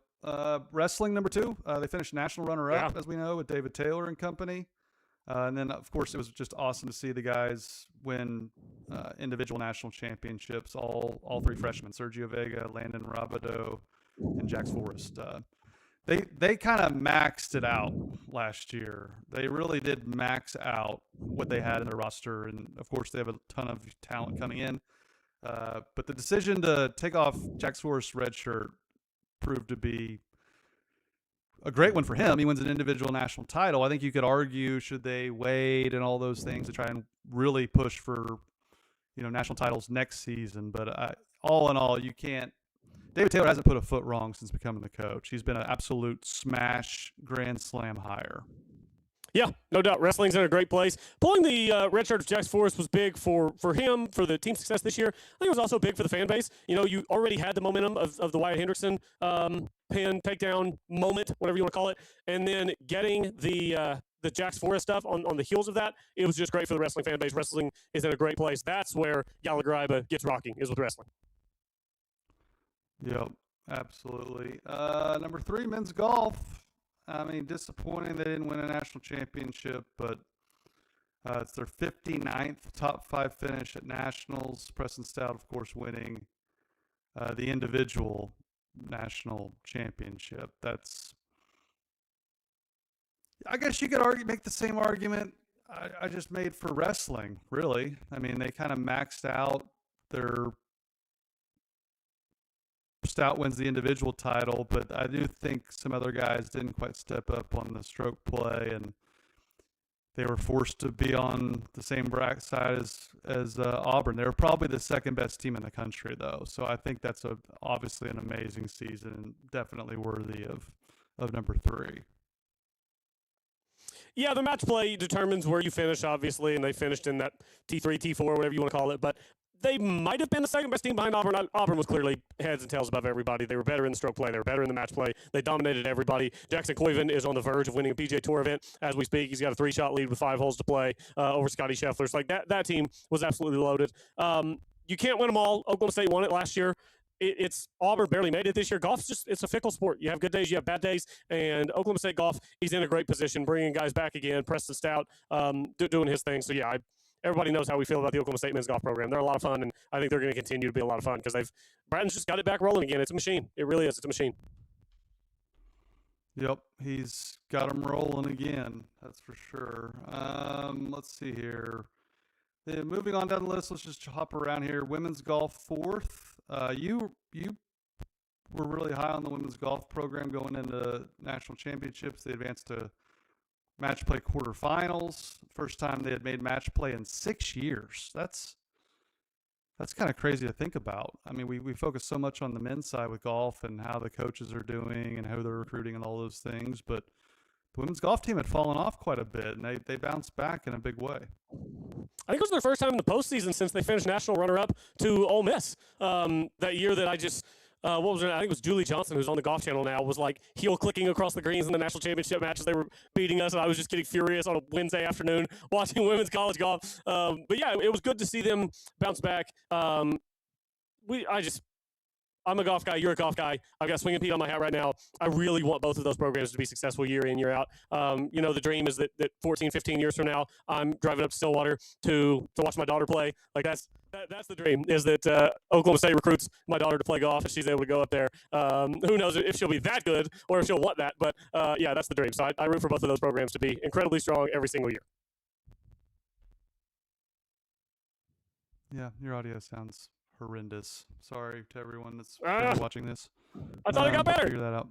S5: Wrestling, number 2. They finished national runner-up, as we know, with David Taylor and company. And then, of course, it was just awesome to see the guys win individual national championships, all 3 freshmen, Sergio Vega, Landon Robideau, and Jax Forrest. They kind of maxed it out last year. They really did max out what they had in their roster. And, of course, they have a ton of talent coming in. But the decision to take off Jax Forrest's red shirt proved to be a great one for him. He wins an individual national title. I think you could argue, should they wait and all those things to try and really push for, national titles next season. But all in all, you can't. David Taylor hasn't put a foot wrong since becoming the coach. He's been an absolute smash grand slam hire.
S6: Yeah, no doubt. Wrestling's in a great place. Pulling the red shirt of Jax Forrest was big for him, for the team's success this year. I think it was also big for the fan base. You already had the momentum of the Wyatt Hendrickson pin takedown moment, whatever you want to call it, and then getting the Jax Forrest stuff on the heels of that, it was just great for the wrestling fan base. Wrestling is in a great place. That's where Gallagher gets rocking, is with wrestling.
S5: Yep, absolutely. Number 3, men's golf. I mean, disappointing they didn't win a national championship, but it's their 59th top 5 finish at nationals. Preston Stout, of course, winning the individual national championship. I guess you could make the same argument I just made for wrestling, really. I mean, they kind of maxed out their Stout wins the individual title, but I do think some other guys didn't quite step up on the stroke play, and they were forced to be on the same bracket side as Auburn. They were probably the second best team in the country, though. So I think that's obviously an amazing season and definitely worthy of number 3.
S6: Yeah, the match play determines where you finish, obviously, and they finished in that T3, T4, whatever you want to call it. But they might have been the second best team behind Auburn. Auburn was clearly heads and tails above everybody. They were better in the stroke play. They were better in the match play. They dominated everybody. Jackson Coyven is on the verge of winning a PGA Tour event as we speak. He's got a 3-shot lead with 5 holes to play over Scotty Scheffler's. Like that team was absolutely loaded. You can't win them all. Oklahoma State won it last year. It's Auburn barely made it this year. Golf's it's a fickle sport. You have good days, you have bad days, and Oklahoma State golf, he's in a great position, bringing guys back again. Preston Stout doing his thing. So yeah, everybody knows how we feel about the Oklahoma State men's golf program. They're a lot of fun, and I think they're going to continue to be a lot of fun because Bratton's just got it back rolling again. It's a machine. It really is. It's a machine.
S5: Yep, he's got them rolling again. That's for sure. Let's see here. Moving on down the list, let's just hop around here. Women's golf 4th. You were really high on the women's golf program going into national championships. They advanced to match play quarterfinals. First time they had made match play in 6 years. That's kind of crazy to think about. I mean, we focus so much on the men's side with golf and how the coaches are doing and how they're recruiting and all those things, but the women's golf team had fallen off quite a bit, and they bounced back in a big way.
S6: I think it was their first time in the postseason since they finished national runner-up to Ole Miss. That year that I just what was her name? I think it was Julie Johnson, who's on the Golf Channel now, was like heel clicking across the greens in the national championship matches. They were beating us, and I was just getting furious on a Wednesday afternoon watching women's college golf. But yeah, it was good to see them bounce back. I'm a golf guy. You're a golf guy. I've got Swinging Pete on my hat right now. I really want both of those programs to be successful year in, year out. The dream is that 14, 15 years from now, I'm driving up to Stillwater to watch my daughter play. Like that's the dream, is that Oklahoma State recruits my daughter to play golf and she's able to go up there. Who knows if she'll be that good or if she'll want that. But yeah, that's the dream. So I root for both of those programs to be incredibly strong every single year.
S5: Yeah, your audio sounds horrendous. Sorry to everyone that's watching this.
S6: I thought it got better.
S5: Figure that out.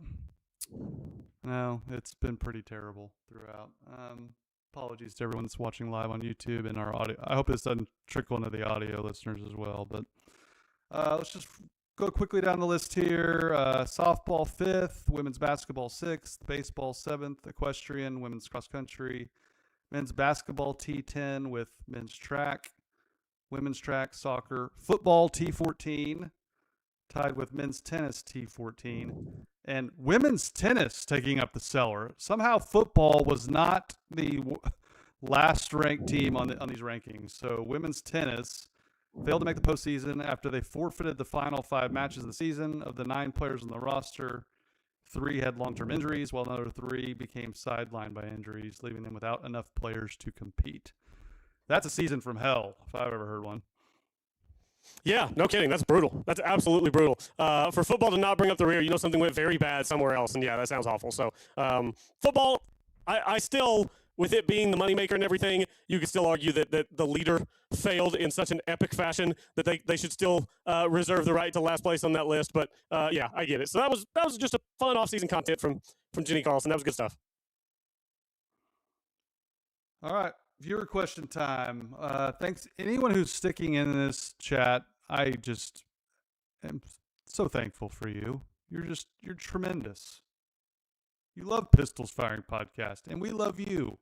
S5: No, it's been pretty terrible throughout. Apologies to everyone that's watching live on YouTube and our audio. I hope this doesn't trickle into the audio listeners as well. But let's just go quickly down the list here. Softball 5th, women's basketball 6th, baseball 7th, equestrian, women's cross country, men's basketball T10 with men's track, women's track, soccer, football T14, tied with men's tennis T14, and women's tennis taking up the cellar. Somehow football was not the last ranked team on these rankings. So women's tennis failed to make the postseason after they forfeited the final 5 matches of the season. Of the 9 players on the roster, 3 had long-term injuries, while another 3 became sidelined by injuries, leaving them without enough players to compete. That's a season from hell, if I've ever heard one.
S6: Yeah, no kidding. That's brutal. That's absolutely brutal. For football to not bring up the rear, something went very bad somewhere else. And yeah, that sounds awful. So football, I still, with it being the moneymaker and everything, you could still argue that the leader failed in such an epic fashion that they should still reserve the right to last place on that list. But yeah, I get it. So that was just a fun off-season content from Jenny Carlson. That was good stuff.
S5: All right. Viewer question time. Thanks anyone who's sticking in this chat. I just am so thankful for you. You're tremendous. You love Pistols Firing Podcast, and we love you.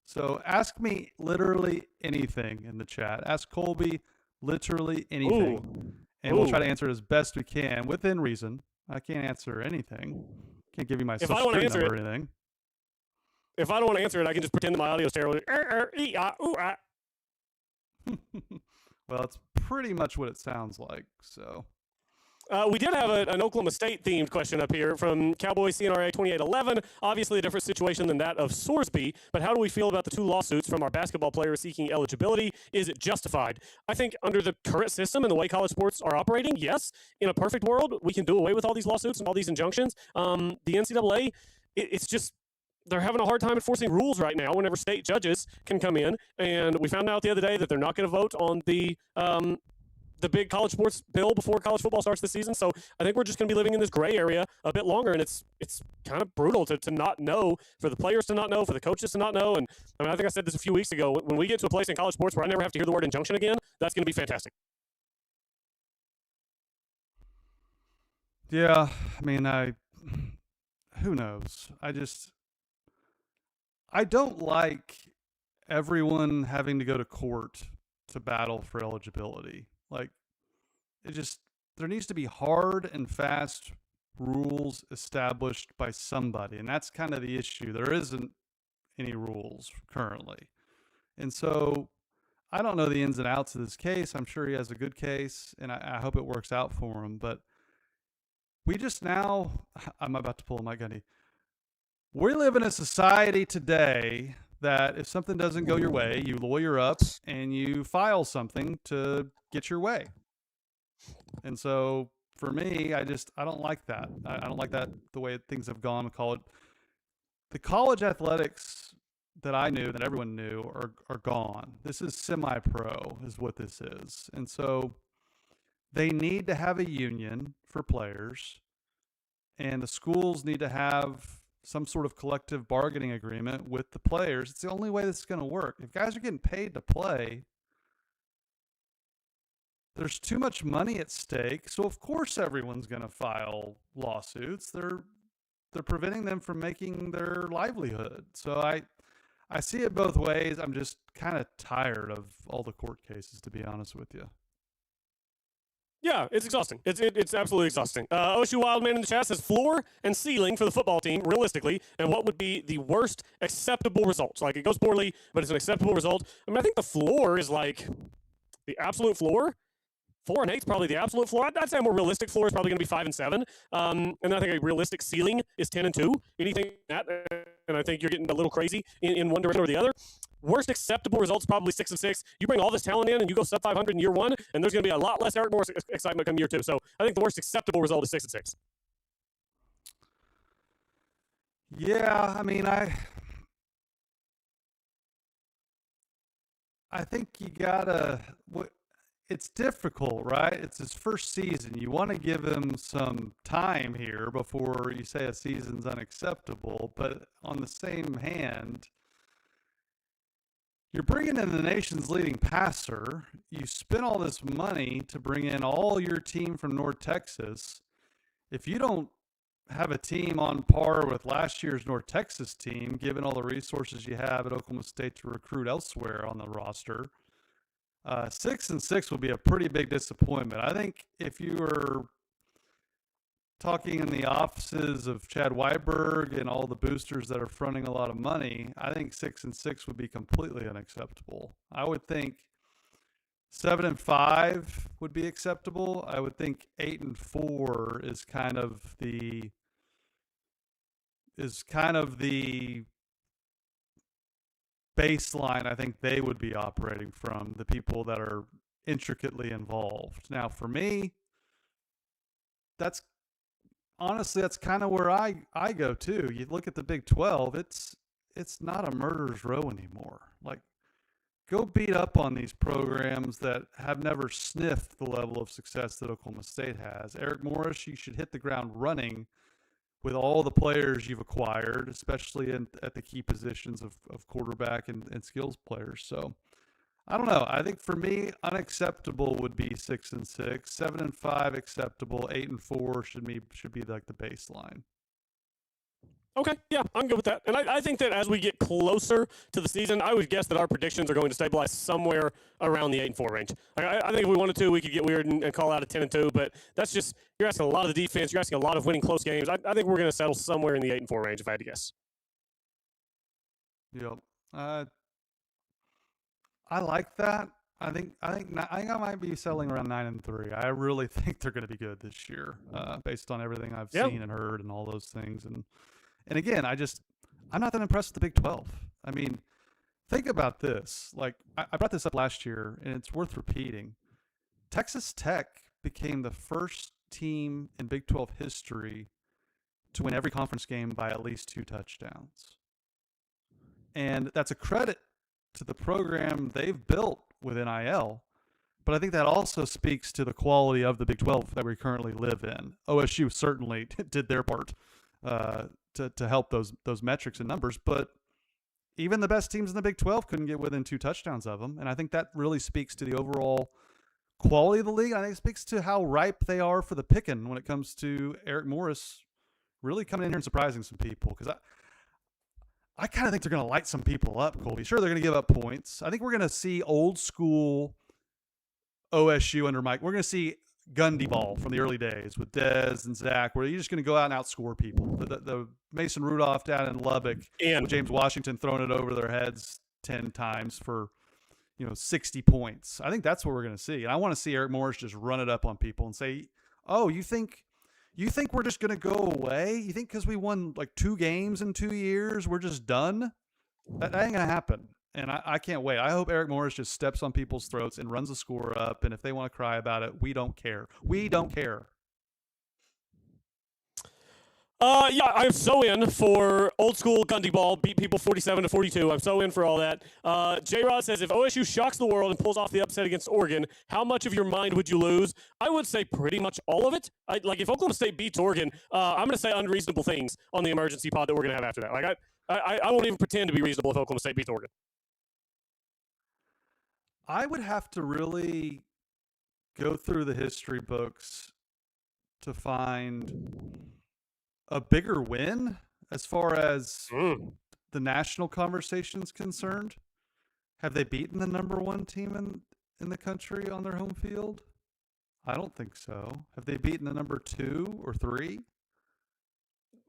S5: So ask me literally anything in the chat. Ask Colby literally anything, and we'll try to answer it as best we can within reason. I can't answer anything. Can't give you my social security number or anything.
S6: If I don't want to answer it, I can just pretend that my audio is terrible.
S5: Well, it's pretty much what it sounds like. So
S6: we did have an Oklahoma State themed question up here from Cowboy CNRA 2811. Obviously a different situation than that of Sorsby, but how do we feel about the 2 lawsuits from our basketball players seeking eligibility? Is it justified? I think under the current system and the way college sports are operating, yes. In a perfect world, we can do away with all these lawsuits and all these injunctions. The NCAA, it's just, they're having a hard time enforcing rules right now whenever state judges can come in. And we found out the other day that they're not going to vote on the the big college sports bill before college football starts this season. So I think we're just going to be living in this gray area a bit longer, and it's kind of brutal to not know, for the players to not know, for the coaches to not know. And I mean, I think I said this a few weeks ago. When we get to a place in college sports where I never have to hear the word injunction again, that's going to be fantastic.
S5: Yeah, I mean, who knows? I don't like everyone having to go to court to battle for eligibility. Like, there needs to be hard and fast rules established by somebody. And that's kind of the issue. There isn't any rules currently. And so I don't know the ins and outs of this case. I'm sure he has a good case, and I hope it works out for him. But we just now, I'm about to pull my gunny. We live in a society today that if something doesn't go your way, you lawyer up and you file something to get your way. And so for me, I don't like that. I don't like that the way things have gone with college. The college athletics that I knew, that everyone knew, are gone. This is semi-pro is what this is. And so they need to have a union for players, and the schools need to have some sort of collective bargaining agreement with the players. It's the only way this is going to work. If guys are getting paid to play, there's too much money at stake. So of course everyone's going to file lawsuits. They're preventing them from making their livelihood. So I see it both ways. I'm just kind of tired of all the court cases, to be honest with you.
S6: Yeah, it's exhausting. It's absolutely exhausting. OSU Wildman in the chat says floor and ceiling for the football team, realistically, and what would be the worst acceptable results? Like, it goes poorly, but it's an acceptable result. I mean, I think the floor is like the absolute floor. 4-8 is probably the absolute floor. I'd say a more realistic floor is probably going to be 5-7. And I think a realistic ceiling is 10-2. Anything that, and I think you're getting a little crazy in one direction or the other. Worst acceptable results probably 6-6. You bring all this talent in and you go sub 500 in year one, and there's going to be a lot less Eric Morris excitement come year two. So I think the worst acceptable result is 6-6.
S5: Yeah, I mean, I think you gotta. It's difficult, right? It's his first season. You want to give him some time here before you say a season's unacceptable. But on the same hand, you're bringing in the nation's leading passer. You spent all this money to bring in all your team from North Texas. If you don't have a team on par with last year's North Texas team, given all the resources you have at Oklahoma State to recruit elsewhere on the roster, 6-6 would be a pretty big disappointment. I think if you were talking in the offices of Chad Weiberg and all the boosters that are fronting a lot of money, I think 6-6 would be completely unacceptable. I would think 7-5 would be acceptable. I would think 8-4 is kind of the baseline I think they would be operating from, the people that are intricately involved. Now, for me, that's kind of where I go too. You look at the Big 12, it's not a murderer's row anymore. Like, go beat up on these programs that have never sniffed the level of success that Oklahoma State has. Eric Morris, you should hit the ground running with all the players you've acquired, especially at the key positions of quarterback and skills players. So I don't know. I think for me, unacceptable would be 6-6, 7-5 acceptable, 8-4 should be like the baseline.
S6: Okay, yeah, I'm good with that. And I think that as we get closer to the season, I would guess that our predictions are going to stabilize somewhere around the 8-4 range. I think if we wanted to, we could get weird and call out a 10-2, but that's just, you're asking a lot of the defense, you're asking a lot of winning close games. I think we're going to settle somewhere in the 8-4 range if I had to guess.
S5: Yep. I like that. I think I might be settling around 9-3. I really think they're going to be good this year, based on everything I've seen and heard and all those things. And again, I'm not that impressed with the Big 12. I mean, think about this. Like, I brought this up last year, and it's worth repeating. Texas Tech became the first team in Big 12 history to win every conference game by at least 2 touchdowns. And that's a credit to the program they've built with NIL. But I think that also speaks to the quality of the Big 12 that we currently live in. OSU certainly did their part to help those metrics and numbers, but even the best teams in the Big 12 couldn't get within 2 touchdowns of them. And I think that really speaks to the overall quality of the league. I think it speaks to how ripe they are for the picking when it comes to Eric Morris really coming in here and surprising some people. Because I kind of think they're going to light some people up, Colby. Sure, they're going to give up points. I think we're going to see old school OSU under Mike. We're going to see Gundy ball from the early days with Dez and Zach, where you're just going to go out and outscore people. The Mason Rudolph down in Lubbock and with James Washington throwing it over their heads 10 times for 60 points. I think that's what we're going to see. And I want to see Eric Morris just run it up on people and say, oh, you think we're just going to go away? You think because we won like 2 games in 2 years, we're just done? That ain't going to happen. And I can't wait. I hope Eric Morris just steps on people's throats and runs the score up. And if they want to cry about it, we don't care. We don't care.
S6: Yeah, I'm so in for old school Gundy ball, beat people 47-42. I'm so in for all that. J-Rod says, if OSU shocks the world and pulls off the upset against Oregon, how much of your mind would you lose? I would say pretty much all of it. Like if Oklahoma State beats Oregon, I'm going to say unreasonable things on the emergency pod that we're going to have after that. Like I won't even pretend to be reasonable if Oklahoma State beats Oregon.
S5: I would have to really go through the history books to find a bigger win as far as the national conversation is concerned. Have they beaten the number 1 team in the country on their home field? I don't think so. Have they beaten the number 2 or 3?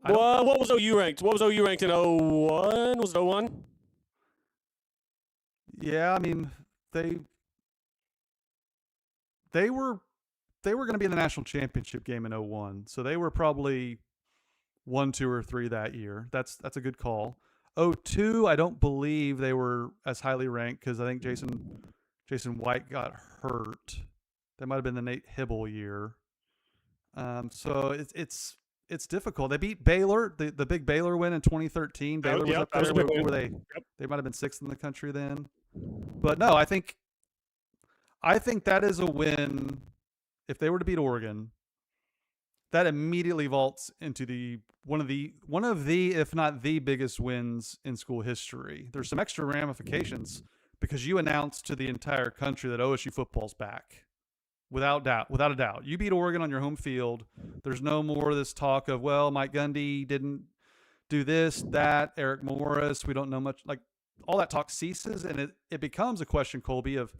S6: Well, what was OU ranked? What was OU ranked in 01? Was it 01?
S5: Yeah, I mean, they were going to be in the national championship game in 01, so they were probably 1, 2, or 3 that year. That's a good call. 02, I don't believe they were as highly ranked because I think Jason White got hurt. That might have been the Nate Hibble year. So it's difficult. They beat Baylor, the big Baylor win in 2013. Baylor was up there. Where were they? Yep. They might have been 6th in the country then. But no, I think that is a win. If they were to beat Oregon, that immediately vaults into one of the if not the biggest wins in school history. There's some extra ramifications because you announced to the entire country that OSU football's back. Without a doubt. You beat Oregon on your home field. There's no more of this talk of, well, Mike Gundy didn't do this, that, Eric Morris, we don't know much. Like, all that talk ceases, and it becomes a question, Colby, of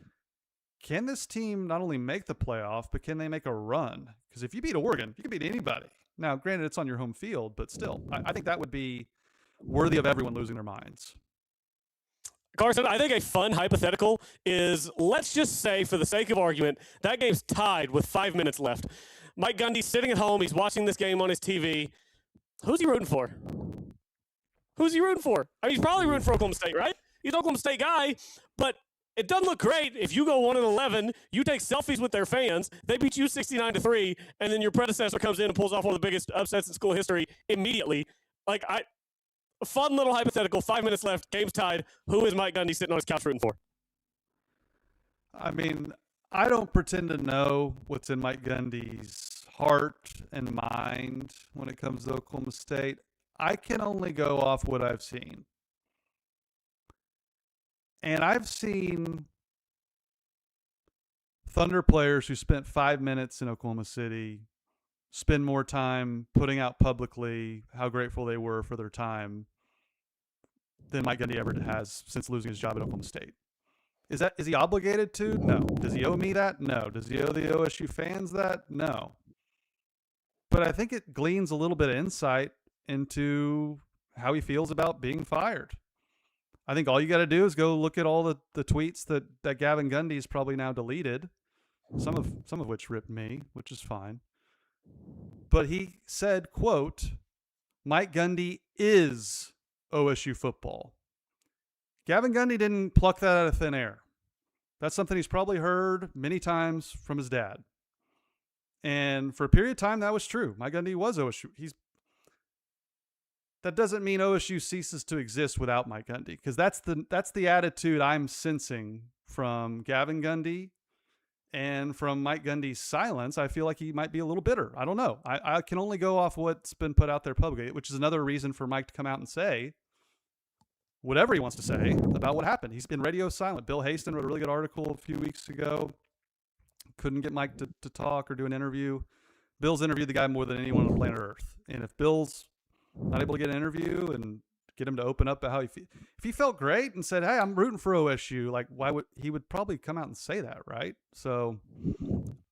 S5: can this team not only make the playoff, but can they make a run? Because if you beat Oregon, you can beat anybody. Now, granted, it's on your home field, but still, I think that would be worthy of everyone losing their minds.
S6: Carson, I think a fun hypothetical is, let's just say, for the sake of argument, that game's tied with 5 minutes left. Mike Gundy's sitting at home. He's watching this game on his TV. Who's he rooting for? Who's he rooting for? I mean, he's probably rooting for Oklahoma State, right? He's an Oklahoma State guy, but it doesn't look great if you go 1-11, you take selfies with their fans, they beat you 69-3, and then your predecessor comes in and pulls off one of the biggest upsets in school history immediately. Like, a fun little hypothetical, 5 minutes left, game's tied. Who is Mike Gundy sitting on his couch rooting for?
S5: I mean, I don't pretend to know what's in Mike Gundy's heart and mind when it comes to Oklahoma State. I can only go off what I've seen. And I've seen Thunder players who spent 5 minutes in Oklahoma City spend more time putting out publicly how grateful they were for their time than Mike Gundy ever has since losing his job at Oklahoma State. Is he obligated to? No. Does he owe me that? No. Does he owe the OSU fans that? No. But I think it gleans a little bit of insight into how he feels about being fired. I think all you got to do is go look at all the tweets that Gavin Gundy's probably now deleted, some of which ripped me, which is fine. But he said, quote, Mike Gundy is OSU football. Gavin Gundy didn't pluck that out of thin air. That's something he's probably heard many times from his dad. And for a period of time, that was true. Mike Gundy was OSU. That doesn't mean OSU ceases to exist without Mike Gundy, because that's the attitude I'm sensing from Gavin Gundy And from Mike Gundy's silence, I feel like he might be a little bitter. I don't know. I can only go off what's been put out there publicly, which is another reason for Mike to come out and say whatever he wants to say about what happened. He's been radio silent. Bill Haston wrote a really good article a few weeks ago. Couldn't get Mike to talk or do an interview. Bill's interviewed the guy more than anyone on planet Earth. And if Bill's not able to get an interview and get him to open up about how if he felt great and said, hey, I'm rooting for OSU, like he would probably come out and say that, right? So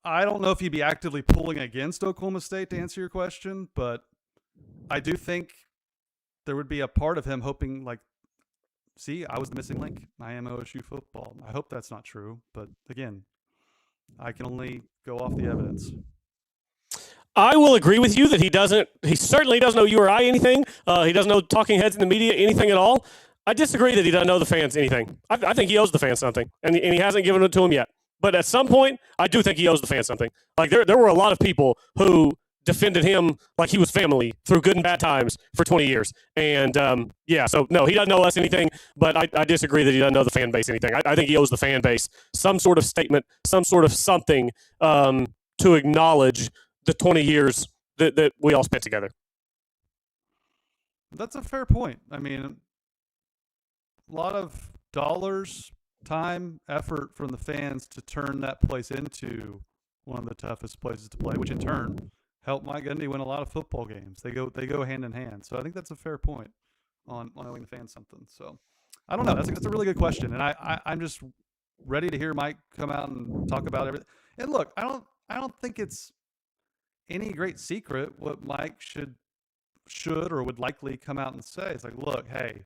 S5: I don't know if he'd be actively pulling against Oklahoma State to answer your question, but I do think there would be a part of him hoping, like, see, I was the missing link. I am OSU football. I hope that's not true, but again, I can only go off the evidence.
S6: I will agree with you that he certainly doesn't know you or I anything. He doesn't know talking heads in the media anything at all. I disagree that he doesn't know the fans anything. I think he owes the fans something, and he hasn't given it to him yet. But at some point, I do think he owes the fans something. Like, there were a lot of people who defended him like he was family through good and bad times for 20 years. And, so, no, he doesn't know us anything, but I disagree that he doesn't know the fan base anything. I think he owes the fan base some sort of statement, some sort of something to acknowledge the 20 years that we all spent together.
S5: That's a fair point. I mean, a lot of dollars, time, effort from the fans to turn that place into one of the toughest places to play, which in turn helped Mike Gundy win a lot of football games. They go hand in hand. So I think that's a fair point on owing the fans something. So I don't know. That's a really good question, and I'm just ready to hear Mike come out and talk about everything. And look, I don't think it's any great secret what Mike should or would likely come out and say. It's like, look, hey,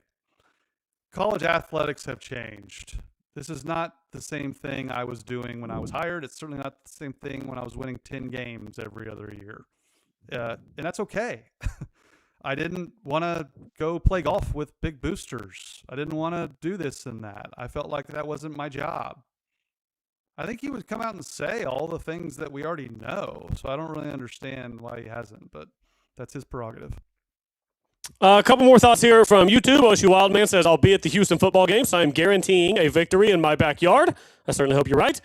S5: college athletics have changed. This is not the same thing I was doing when I was hired. It's certainly not the same thing when I was winning 10 games every other year. And that's okay. I didn't want to go play golf with big boosters. I didn't want to do this and that. I felt like that wasn't my job. I think he would come out and say all the things that we already know. So I don't really understand why he hasn't, but that's his prerogative.
S6: A couple more thoughts here from YouTube. OSU Wildman says, I'll be at the Houston football game, so I'm guaranteeing a victory in my backyard. I certainly hope you're right.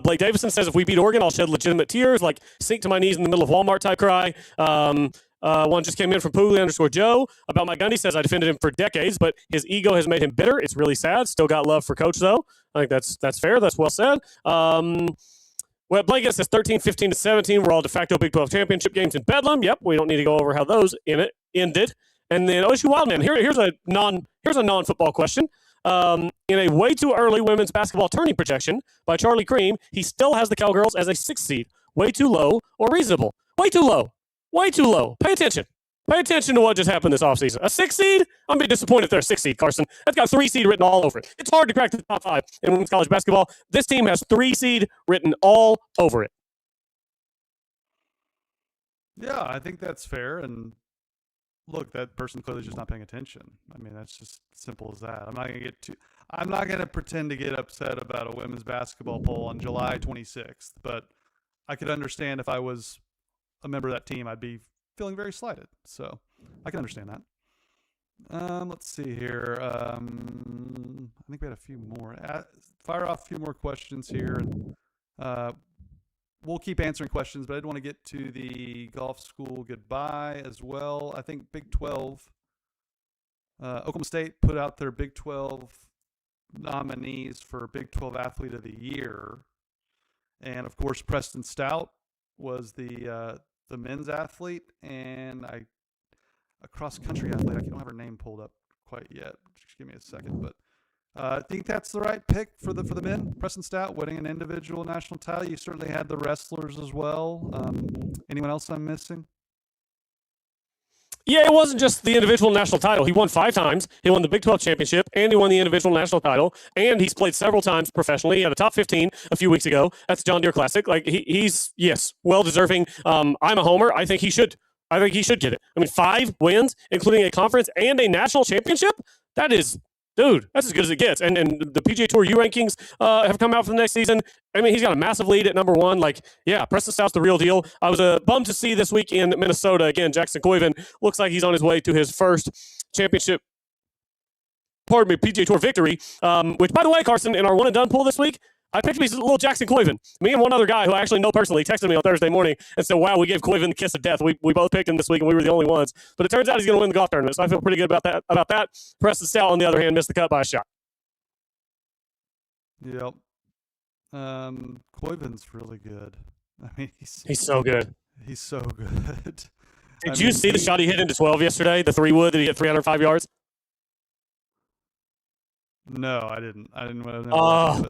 S6: Blake Davison says, if we beat Oregon, I'll shed legitimate tears, like sink to my knees in the middle of Walmart type cry. One just came in from Pooley_Joe about Mike Gundy. Says, I defended him for decades, but his ego has made him bitter. It's really sad. Still got love for Coach, though. I think that's fair. That's well said. Well, Blake says 13, 15 to 17 were all de facto Big 12 championship games in Bedlam. Yep, we don't need to go over how those ended. And then OSU Wildman. Here's a non-football question. In a way too early women's basketball tourney projection by Charlie Cream, he still has the Cowgirls as a 6th seed. Way too low or reasonable? Way too low. Way too low. Pay attention. Pay attention to what just happened this offseason. A 6th seed? I'm be disappointed if they're a 6th seed, Carson. That's got 3 seed written all over it. It's hard to crack the top 5 in women's college basketball. This team has 3 seed written all over it.
S5: Yeah, I think that's fair. And look, that person clearly is just not paying attention. I mean, that's just simple as that. I'm not going to pretend to get upset about a women's basketball poll on July 26th, but I could understand if I was a member of that team, I'd be feeling very slighted. So I can understand that. Let's see here. I think we had a few more. Fire off a few more questions here. And we'll keep answering questions, but I did want to get to the golf school goodbye as well. I think Big 12, Oklahoma State put out their Big 12 nominees for Big 12 Athlete of the Year. And, of course, Preston Stout was the men's athlete, and a cross-country athlete. I don't have her name pulled up quite yet. Just give me a second, but I think that's the right pick for the men. Preston Stout winning an individual national title. You certainly had the wrestlers as well. Anyone else I'm missing?
S6: Yeah, it wasn't just the individual national title. He won 5 times. He won the Big 12 championship, and he won the individual national title. And he's played several times professionally. He had a top 15 a few weeks ago. That's John Deere Classic. Like he's yes, well deserving. I'm a homer. I think he should get it. I mean, 5 wins, including a conference and a national championship. That is. Dude, that's as good as it gets. And the PGA Tour U rankings have come out for the next season. I mean, he's got a massive lead at number 1. Like, yeah, Preston Stout's the real deal. I was bummed to see this week in Minnesota, again, Jackson Coyven looks like he's on his way to his first championship, PGA Tour victory, which, by the way, Carson, in our one-and-done pool this week, I picked me a little Jackson Coyven. Me and one other guy who I actually know personally texted me on Thursday morning and said, wow, we gave Coyven the kiss of death. We both picked him this week, and we were the only ones. But it turns out he's going to win the golf tournament, so I feel pretty good about that. Preston Stout, on the other hand, missed the cut by a shot.
S5: Yep. Coyven's really good. I mean,
S6: he's so good.
S5: He's so good.
S6: Did you see the shot he hit into 12 yesterday? The 3-wood that he hit 305 yards?
S5: No, I didn't. I didn't know.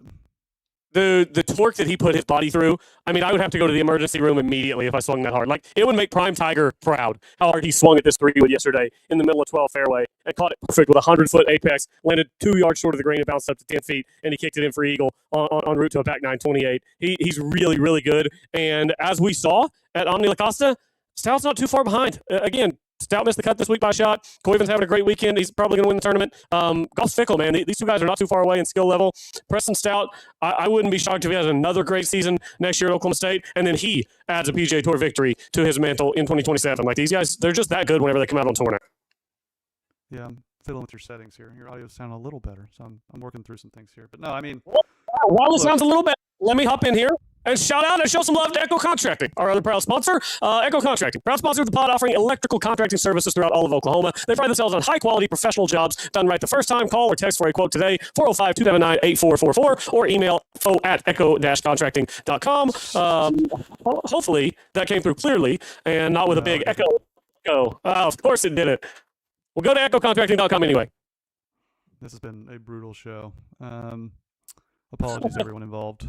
S6: Dude, the torque that he put his body through, I mean, I would have to go to the emergency room immediately if I swung that hard. Like, it would make Prime Tiger proud how hard he swung at this 3-wood yesterday in the middle of 12 fairway and caught it perfect with a 100-foot apex, landed 2 yards short of the green and bounced up to 10 feet, and he kicked it in for eagle en route to a back 928. He's really, really good. And as we saw at Omni La Costa, Stout's not too far behind. Again, Stout missed the cut this week by a shot. Coyven's having a great weekend. He's probably going to win the tournament. Golf's fickle, man. These two guys are not too far away in skill level. Preston Stout, I wouldn't be shocked if he has another great season next year at Oklahoma State, and then he adds a PGA Tour victory to his mantle in 2027. Like, these guys, they're just that good whenever they come out on tour now.
S5: Yeah, I'm fiddling with your settings here. Your audio sounds a little better, so I'm working through some things here. But no, I mean,
S6: while it sounds a little better, let me hop in here and shout out and show some love to Echo Contracting, our other proud sponsor. Echo Contracting, proud sponsor of the pod, offering electrical contracting services throughout all of Oklahoma. They pride themselves on high-quality professional jobs done right the first time. Call or text for a quote today, 405-279-8444, or email info@echo-contracting.com. Hopefully, that came through clearly and not with a big echo. Of course it didn't. We'll go to echocontracting.com anyway.
S5: This has been a brutal show. Apologies, everyone involved.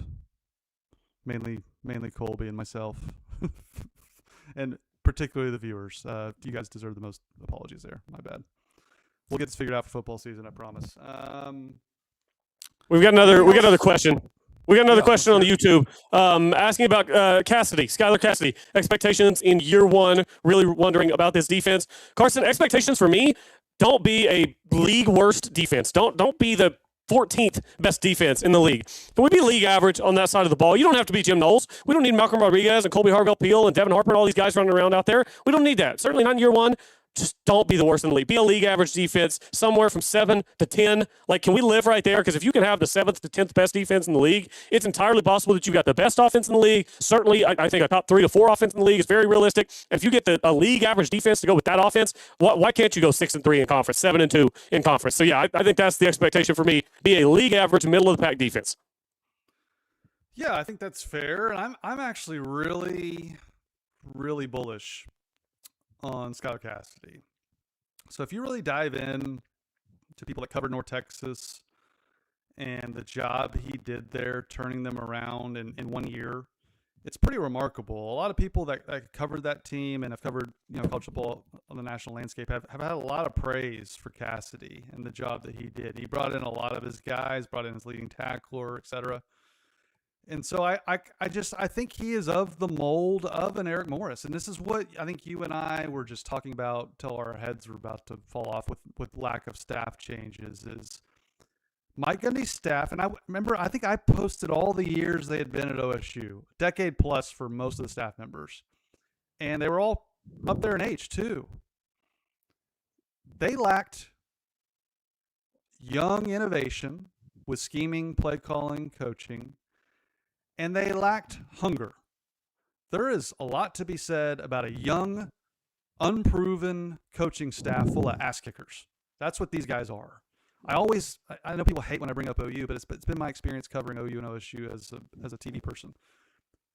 S5: Mainly Colby and myself, and particularly the viewers. You guys deserve the most apologies there. My bad. We'll get this figured out for football season, I promise.
S6: We got another question. We got another question on the YouTube asking about Skylar Cassidy. Expectations in year one, really wondering about this defense. Carson, expectations for me, don't be a league worst defense. Don't be the 14th best defense in the league. Can we be league average on that side of the ball? You don't have to be Jim Knowles. We don't need Malcolm Rodriguez and Colby Harvell-Peel and Devin Harper and all these guys running around out there. We don't need that. Certainly not in year one. Just don't be the worst in the league. Be a league average defense, somewhere from 7 to 10. Like, can we live right there? Because if you can have the 7th to 10th best defense in the league, it's entirely possible that you got the best offense in the league. Certainly, I think a top 3 to 4 offense in the league is very realistic. And if you get a league average defense to go with that offense, why can't you go 6-3 in conference, 7-2 in conference? So yeah, I think that's the expectation for me. Be a league average, middle of the pack defense.
S5: Yeah, I think that's fair. And I'm actually really, really bullish on Skylar Cassidy. So if you really dive in to people that covered North Texas and the job he did there, turning them around in 1 year, it's pretty remarkable. A lot of people that covered that team and have covered college football on the national landscape have had a lot of praise for Cassidy and the job that he did. He brought in a lot of his guys, brought in his leading tackler, etc. And so I think he is of the mold of an Eric Morris. And this is what I think you and I were just talking about till our heads were about to fall off with lack of staff changes, is Mike Gundy's staff. And I think I posted all the years they had been at OSU, decade plus for most of the staff members. And they were all up there in age too. They lacked young innovation with scheming, play calling, coaching. And they lacked hunger. There is a lot to be said about a young, unproven coaching staff full of ass kickers. That's what these guys are. I know people hate when I bring up OU, but it's been my experience covering OU and OSU as a TV person.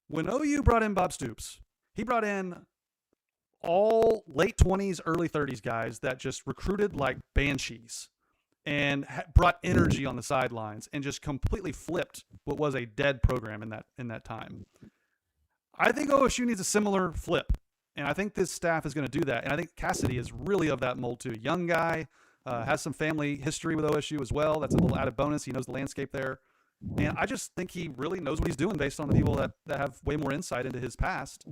S5: When OU brought in Bob Stoops, he brought in all late 20s, early 30s guys that just recruited like banshees and brought energy on the sidelines and just completely flipped what was a dead program in that time. I think OSU needs a similar flip, and I think this staff is going to do that. And I think Cassidy is really of that mold too. Young guy, has some family history with OSU as well. That's a little added bonus. He knows the landscape there. And I just think he really knows what he's doing based on the people that have way more insight into his past.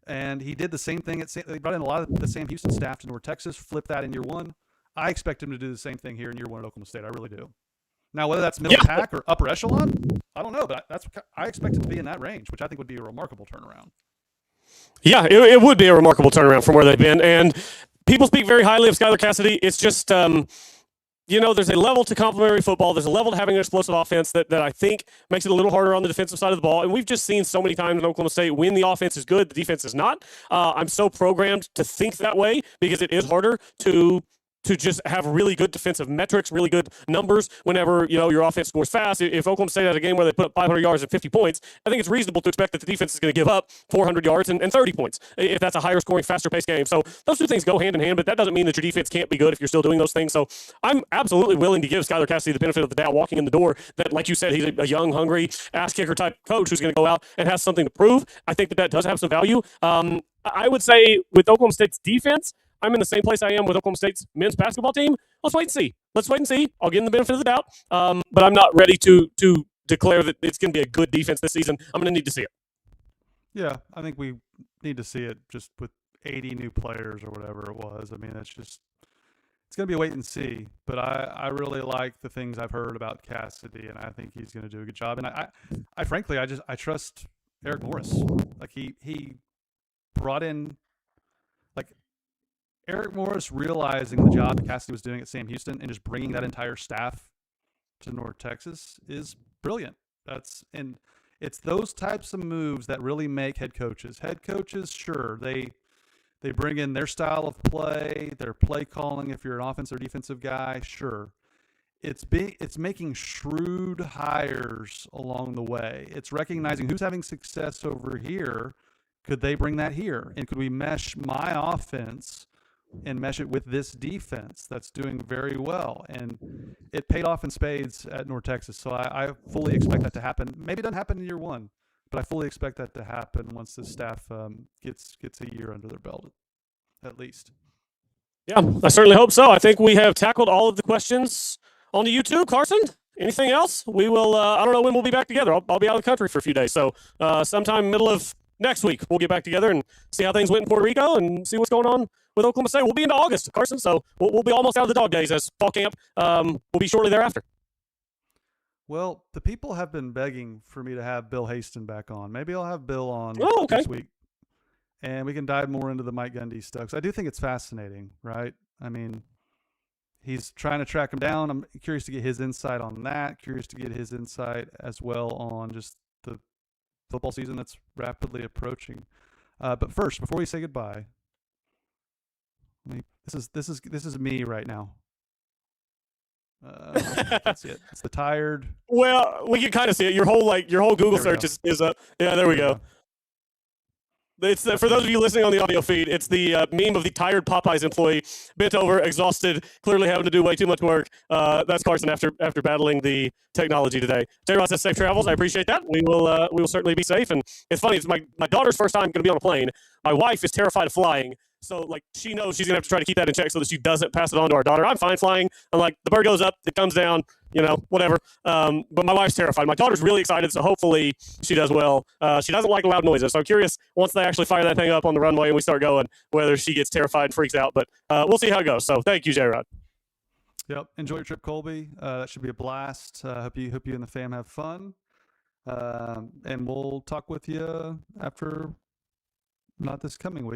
S5: And he did the same thing. They brought in a lot of the Sam Houston staff to North Texas, flipped that in year one. I expect him to do the same thing here in year one at Oklahoma State. I really do. Now, whether that's middle pack or upper echelon, I don't know, but I expect it to be in that range, which I think would be a remarkable turnaround.
S6: Yeah, it would be a remarkable turnaround from where they've been. And people speak very highly of Skylar Cassidy. It's just there's a level to complementary football. There's a level to having an explosive offense that I think makes it a little harder on the defensive side of the ball. And we've just seen so many times in Oklahoma State when the offense is good, the defense is not. I'm so programmed to think that way because it is harder to just have really good defensive metrics, really good numbers whenever, your offense scores fast. If Oklahoma State has a game where they put up 500 yards and 50 points, I think it's reasonable to expect that the defense is going to give up 400 yards and 30 points if that's a higher scoring, faster paced game. So those two things go hand in hand, but that doesn't mean that your defense can't be good if you're still doing those things. So I'm absolutely willing to give Skylar Cassidy the benefit of the doubt walking in the door that, like you said, he's a young, hungry, ass kicker type coach who's going to go out and has something to prove. I think that does have some value. I would say with Oklahoma State's defense, I'm in the same place I am with Oklahoma State's men's basketball team. Let's wait and see. I'll give them the benefit of the doubt, but I'm not ready to declare that it's going to be a good defense this season. I'm going to need to see it.
S5: Yeah, I think we need to see it just with 80 new players or whatever it was. I mean, it's going to be a wait and see. But I really like the things I've heard about Cassidy, and I think he's going to do a good job. And I frankly, I trust Eric Morris. Like he brought in, like, Eric Morris realizing the job that Cassidy was doing at Sam Houston and just bringing that entire staff to North Texas is brilliant. It's those types of moves that really make head coaches. Head coaches, sure, they bring in their style of play, their play calling. If you're an offensive or defensive guy, sure. It's making shrewd hires along the way. It's recognizing who's having success over here. Could they bring that here? And could we mesh my offense and mesh it with this defense that's doing very well? And it paid off in spades at North Texas. So I fully expect that to happen. Maybe it doesn't happen in year one, but I fully expect that to happen once the staff gets a year under their belt, at least.
S6: Yeah, I certainly hope so. I think we have tackled all of the questions on the YouTube. Carson, anything else? We will, I don't know when we'll be back together. I'll be out of the country for a few days. So sometime middle of next week, we'll get back together and see how things went in Puerto Rico and see what's going on with Oklahoma State. We'll be into August, Carson, so we'll be almost out of the dog days as fall camp will be shortly thereafter.
S5: Well, the people have been begging for me to have Bill Haston back on. Maybe I'll have Bill on this week, and we can dive more into the Mike Gundy stuff. 'Cause I do think it's fascinating, right? I mean, he's trying to track him down. I'm curious to get his insight on that, curious to get his insight as well on just the football season that's rapidly approaching. But first, before we say goodbye, this is me right now. That's it. It's the tired.
S6: Well, we can kind of see it. Your whole Google search is up. Yeah, there we go. It's for those of you listening on the audio feed, it's the meme of the tired Popeyes employee, bent over, exhausted, clearly having to do way too much work. That's Carson after battling the technology today. J-Rod says safe travels. I appreciate that. We will certainly be safe. And it's funny, it's my daughter's first time going to be on a plane. My wife is terrified of flying. So, like, she knows she's going to have to try to keep that in check so that she doesn't pass it on to our daughter. I'm fine flying. I'm like, the bird goes up, it comes down, whatever. But my wife's terrified. My daughter's really excited, so hopefully she does well. She doesn't like loud noises, so I'm curious, once they actually fire that thing up on the runway and we start going, whether she gets terrified and freaks out. But we'll see how it goes. So thank you, J-Rod.
S5: Yep. Enjoy your trip, Colby. That should be a blast. Hope you and the fam have fun. And we'll talk with you after, not this coming week.